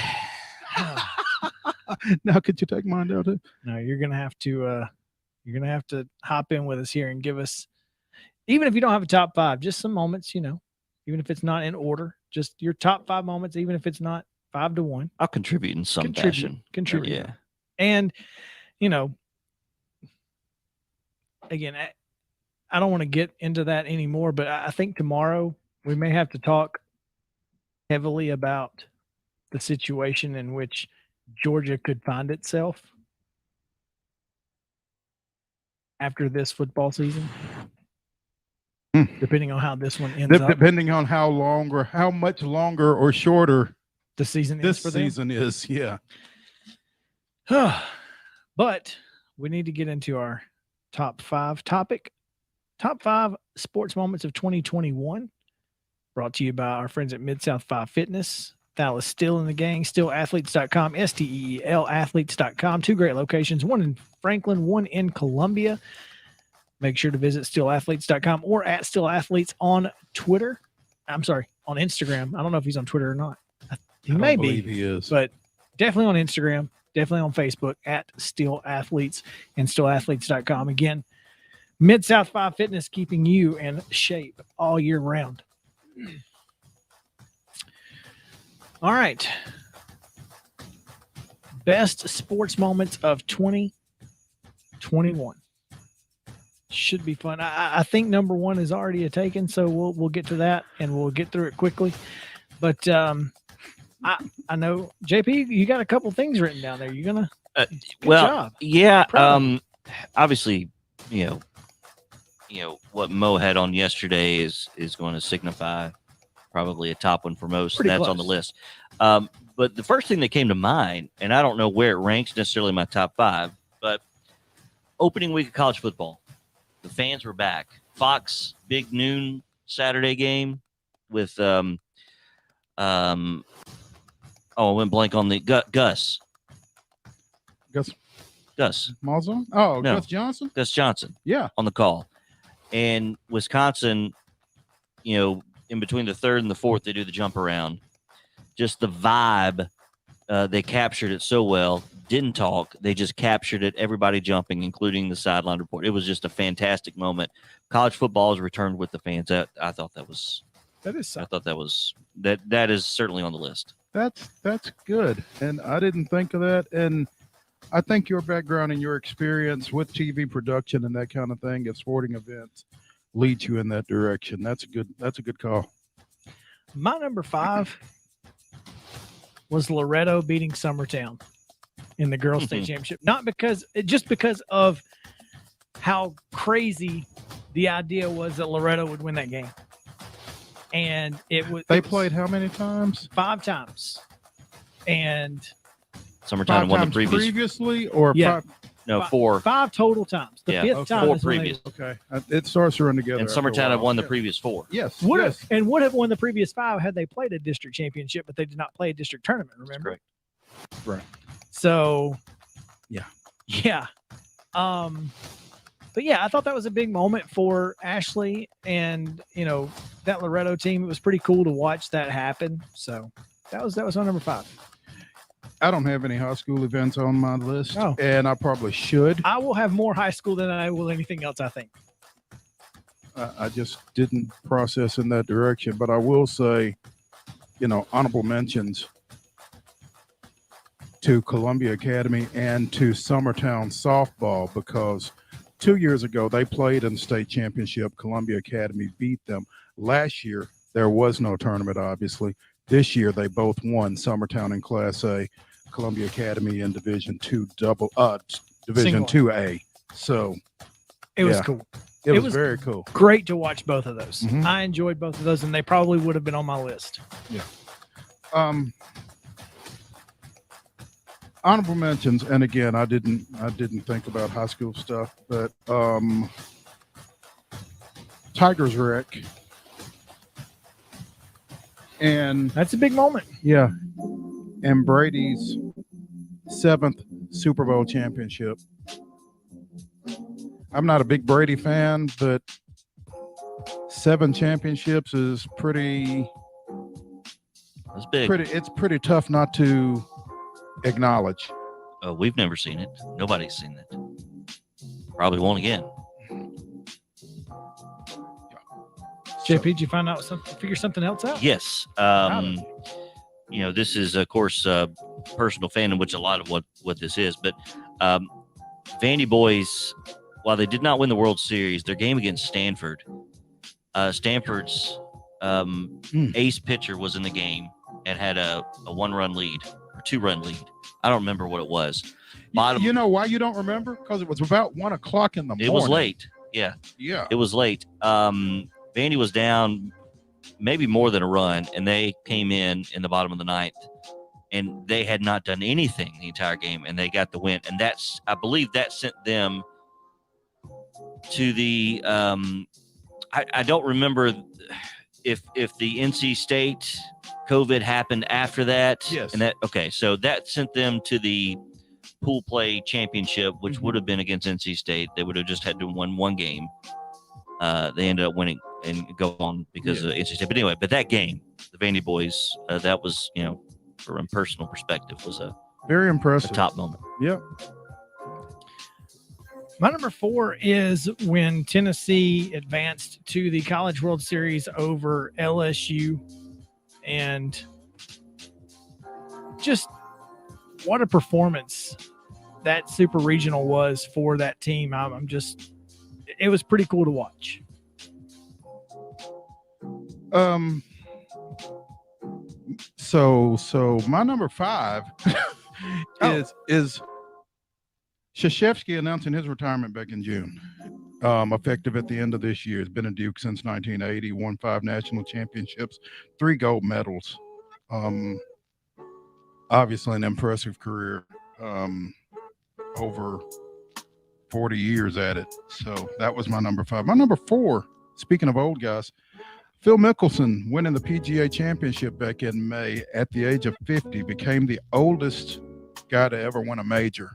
Now, could you take mine down too? No, you're gonna have to hop in with us here and give us, even if you don't have a top 5, just some moments. Even if it's not in order, just your top 5 moments, even if it's not 5 to 1. I'll contribute in some fashion. Contribute. Yeah. And again, I don't want to get into that anymore, but I think tomorrow we may have to talk heavily about the situation in which Georgia could find itself after this football season, depending on how this one ends up. Depending on how much longer or shorter the season is for them. This season is, yeah. But we need to get into our top 5 topic. Top 5 sports moments of 2021. Brought to you by our friends at Mid-South 5 Fitness. Thal is still in the gang. Stillathletes.com. STEEL athletes.com. 2 great locations. One in Franklin, one in Columbia. Make sure to visit stillathletes.com or at stillathletes on Twitter. I'm sorry, on Instagram. I don't know if he's on Twitter or not. He may be. He is. But definitely on Instagram. Definitely on Facebook at Still Athletes and stillathletes.com. Again, Mid-South 5 Fitness, keeping you in shape all year round. All right. Best sports moments of 2021. Should be fun. I think number 1 is already a taken, so we'll get to that and we'll get through it quickly. But I know, JP, you got a couple things written down there. You're gonna good job. Yeah. Obviously, what Mo had on yesterday is going to signify probably a top one for most. Pretty and that's close. On the list. But the first thing that came to mind, and I don't know where it ranks necessarily in my top 5, but opening week of college football, the fans were back. Fox big noon Saturday game with I went blank on the Gus Malzahn? Oh, No. Gus Johnson? Gus Johnson. Yeah. On the call. And Wisconsin, in between the 3rd and the 4th, they do the jump around. Just the vibe, they captured it so well. Didn't talk. They just captured it. Everybody jumping, including the sideline report. It was just a fantastic moment. College football has returned with the fans. I thought that was. That is. I thought that was that is certainly on the list. That's good. And I didn't think of that. And I think your background and your experience with TV production and that kind of thing at sporting events leads you in that direction. That's a good call. My number 5 was Loretto beating Summertown in the girls' state championship. Just because of how crazy the idea was that Loretto would win that game. And they played how many times? 5 times. And Summertown won the previously, or yeah. 5? No, 4. 5 total times. The 5th time 4 previous. Okay, it starts to run together. And Summertown had won the previous 4. Yes, would have won the previous 5 had they played a district championship, but they did not play a district tournament. Remember? That's correct. Right. So, yeah. But yeah, I thought that was a big moment for Ashley and that Loretto team. It was pretty cool to watch that happen. So that was my number 5. I don't have any high school events on my list, Oh. and I probably should. I will have more high school than I will anything else, I think. I just didn't process in that direction, but I will say, honorable mentions to Columbia Academy and to Summertown softball, because 2 years ago they played in the state championship. Columbia Academy beat them. Last year there was no tournament, obviously. This year they both won, Summertown in Class A, Columbia Academy in Division 2 Division 2A. So it was cool. It was very cool. Great to watch both of those. Mhm. I enjoyed both of those, and they probably would have been on my list. Yeah. Honorable mentions, and again, I didn't think about high school stuff, but Tigers wreck. And that's a big moment. Yeah. And Brady's 7th Super Bowl championship. I'm not a big Brady fan, but 7 championships is pretty. That's big. It's pretty tough not to acknowledge. We've never seen it. Nobody's seen it. Probably won't again. JP, did you figure something else out? Yes. This is, of course, personal fandom, which a lot of what this is. But Vandy boys, while they did not win the World Series, their game against Stanford, Stanford's ace pitcher was in the game and had a 1-run lead or 2-run lead. I don't remember what it was. You know why you don't remember? Because it was about 1 o'clock in the morning. It was late. Yeah. It was late. Vandy was down maybe more than a run, and they came in the bottom of the 9th, and they had not done anything the entire game, and they got the win. And I believe that sent them to the I don't remember if the NC State COVID happened after that. Yes. And so that sent them to the pool play championship, which would have been against NC State. They would have just had to win 1 game. They ended up winning and go on because of NC State. But anyway, that game, the Vandy boys, that was, from a personal perspective, was a very impressive top moment. Yep. My number 4 is when Tennessee advanced to the College World Series over LSU, and just what a performance that super regional was for that team. It was pretty cool to watch. So my number 5 is Krzyzewski announcing his retirement back in June, effective at the end of this year. He's been a Duke since 1980, won 5 national championships, 3 gold medals. Obviously an impressive career, over 40 years at it. So that was my number 5. My number 4, speaking of old guys, Phil Mickelson, winning the PGA Championship back in May at the age of 50, became the oldest guy to ever win a major.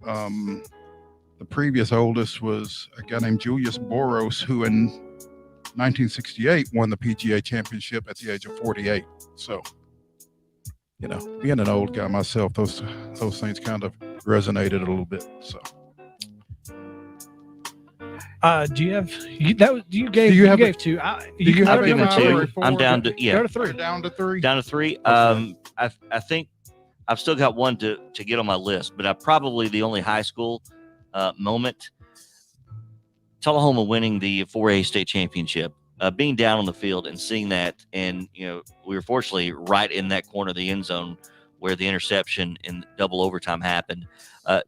The previous oldest was a guy named Julius Boros, who in 1968 won the PGA Championship at the age of 48. So, being an old guy myself, those things kind of resonated a little bit. So. Do you have that? You gave 2. I've given 2. I'm down to Down to 3. Down to 3. Down to 3. I think I've still got one to get on my list, but probably the only high school moment, Tullahoma winning the 4A state championship, being down on the field and seeing that. And, we were fortunately right in that corner of the end zone where the interception in double overtime happened.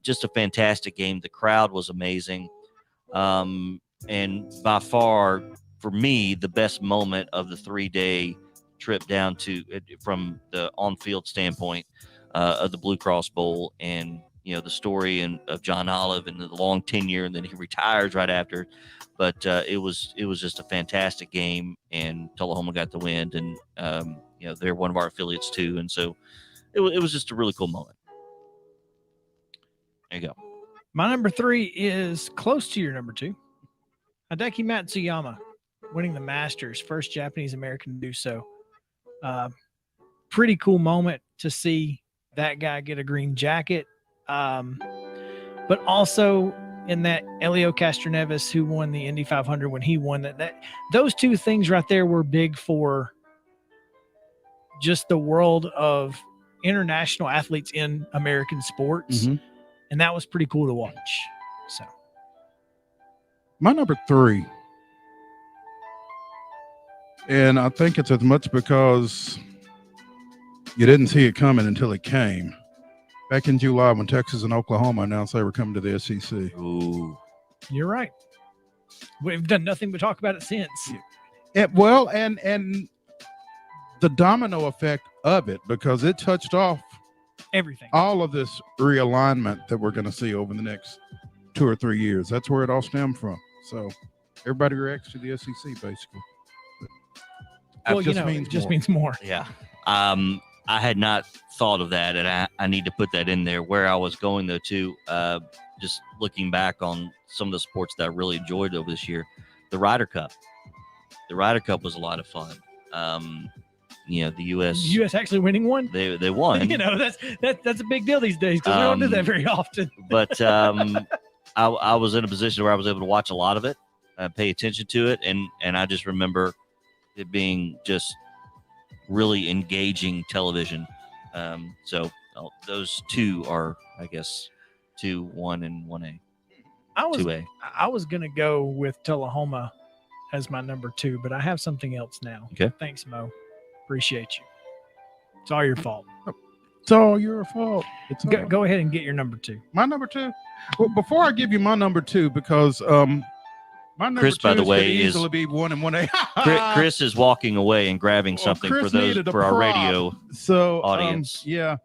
Just a fantastic game. The crowd was amazing. And by far, for me, the best moment of the 3-day trip down from the on-field standpoint of the Blue Cross Bowl, and the story of John Olive and the long tenure, and then he retires right after. But it was just a fantastic game, and Tullahoma got the win, and they're one of our affiliates too, and so it was just a really cool moment. There you go. My number 3 is close to your number 2. Hadeki Matsuyama winning the Masters, first Japanese American to do so. Pretty cool moment to see that guy get a green jacket. But also in that Elio Castroneves, who won the Indy 500 when he won that those two things right there were big for just the world of international athletes in American sports. Mm-hmm. And that was pretty cool to watch. So my number 3, and I think it's as much because you didn't see it coming until it came. Back in July, when Texas and Oklahoma announced they were coming to the SEC. Ooh, you're right. We've done nothing but talk about it since. Well, and the domino effect of it, because it touched off everything, all of this realignment that we're going to see over the next 2 or 3 years. That's where it all stemmed from. So everybody reacts to the SEC, basically. Well, it just means more. Yeah. I had not thought of that, and I need to put that in there. Where I was going, though, too, just looking back on some of the sports that I really enjoyed over this year, the Ryder Cup. The Ryder Cup was a lot of fun. The U.S. actually winning one. They won. That's a big deal these days because we don't do that very often. But I was in a position where I was able to watch a lot of it, pay attention to it, and I just remember it being just really engaging television. So those two are, I guess, 2, 1, and 1A. 2A. I was gonna go with Tullahoma as my number 2, but I have something else now. Okay. Thanks, Mo. Appreciate you. It's all your fault. It's all your fault. Go ahead and get your number 2. My number 2. Well, before I give you my number 2, because my number Chris, 2 by the way, is easily be 1 and 1A. Chris is walking away and grabbing something for our radio audience. Yeah.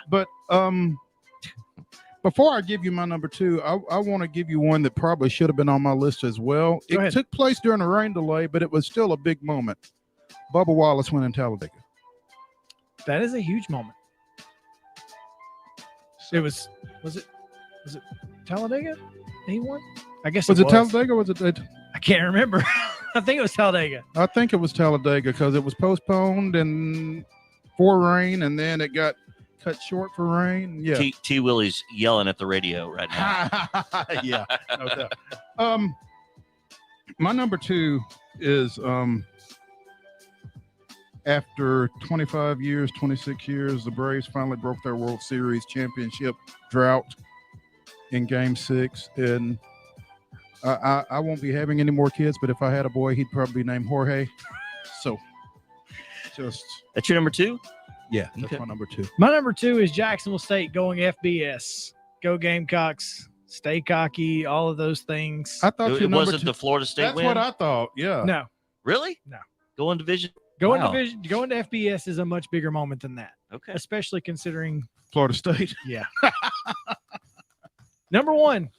But before I give you my number 2, I want to give you one that probably should have been on my list as well. It took place during a rain delay, but it was still a big moment. Bubba Wallace winning Talladega. That is a huge moment. It was it Talladega he won? I guess was it Talladega or was it? I can't remember. I think it was Talladega. I think it was Talladega because it was postponed and for rain, and then it got cut short for rain. Yeah. T. Willie's yelling at the radio right now. Yeah, no doubt. My number 2 is after 25 years, 26 years, the Braves finally broke their World Series championship drought in Game 6, and I won't be having any more kids, but if I had a boy, he'd probably be named Jorge. So, that's your number 2? Yeah, that's my number 2. My number 2 is Jacksonville State going FBS. Go Gamecocks. Stay cocky. All of those things. I thought it wasn't the Florida State win. That's what I thought. Yeah. No. Really? No. Going division. Going to FBS is a much bigger moment than that. Okay. Especially considering Florida State. Yeah. Number 1.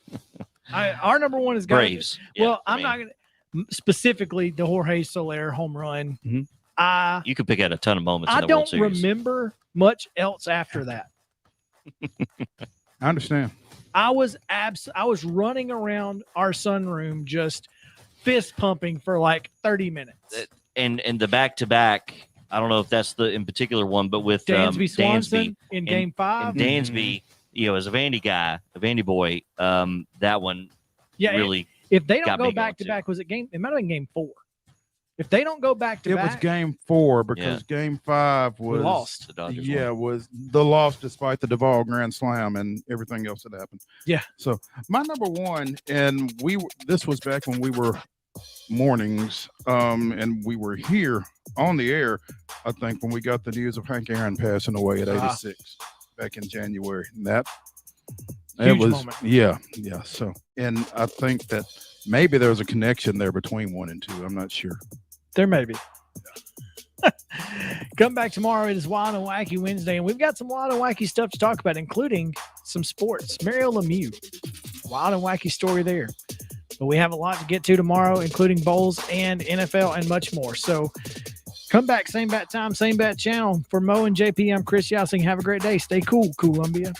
Our number 1 is Braves. I'm not going to specifically the Jorge Soler home run. Mm-hmm. You could pick out a ton of moments. I in the World Series. don't remember much else after that. I understand. I was running around our sunroom just fist pumping for like 30 minutes. And the back-to-back, I don't know if that's the in particular one, but with Dansby Swanson Dansby in Game 5. And Dansby, as a Vandy guy, a Vandy boy, that one really if they don't got go me back to going, back, was it game? It might have been Game 4. If they don't go back to It back, was game 4 because game 5 was lost. The Dodgers was the loss despite the Duvall Grand Slam and everything else that happened. Yeah. So my number 1, and this was back when we were mornings, and we were here on the air, I think, when we got the news of Hank Aaron passing away at 86 back in January. And that Huge was moment. Yeah. So, and I think that maybe there was a connection there between 1 and 2. I'm not sure. There may be. Come back tomorrow. It is Wild and Wacky Wednesday, and we've got some wild and wacky stuff to talk about, including some sports. Mario Lemieux, wild and wacky story there. But we have a lot to get to tomorrow, including bowls and NFL and much more. So come back, same bat time, same bat channel. For Mo and JP, I'm Chris Yousing. Have a great day. Stay cool, Columbia.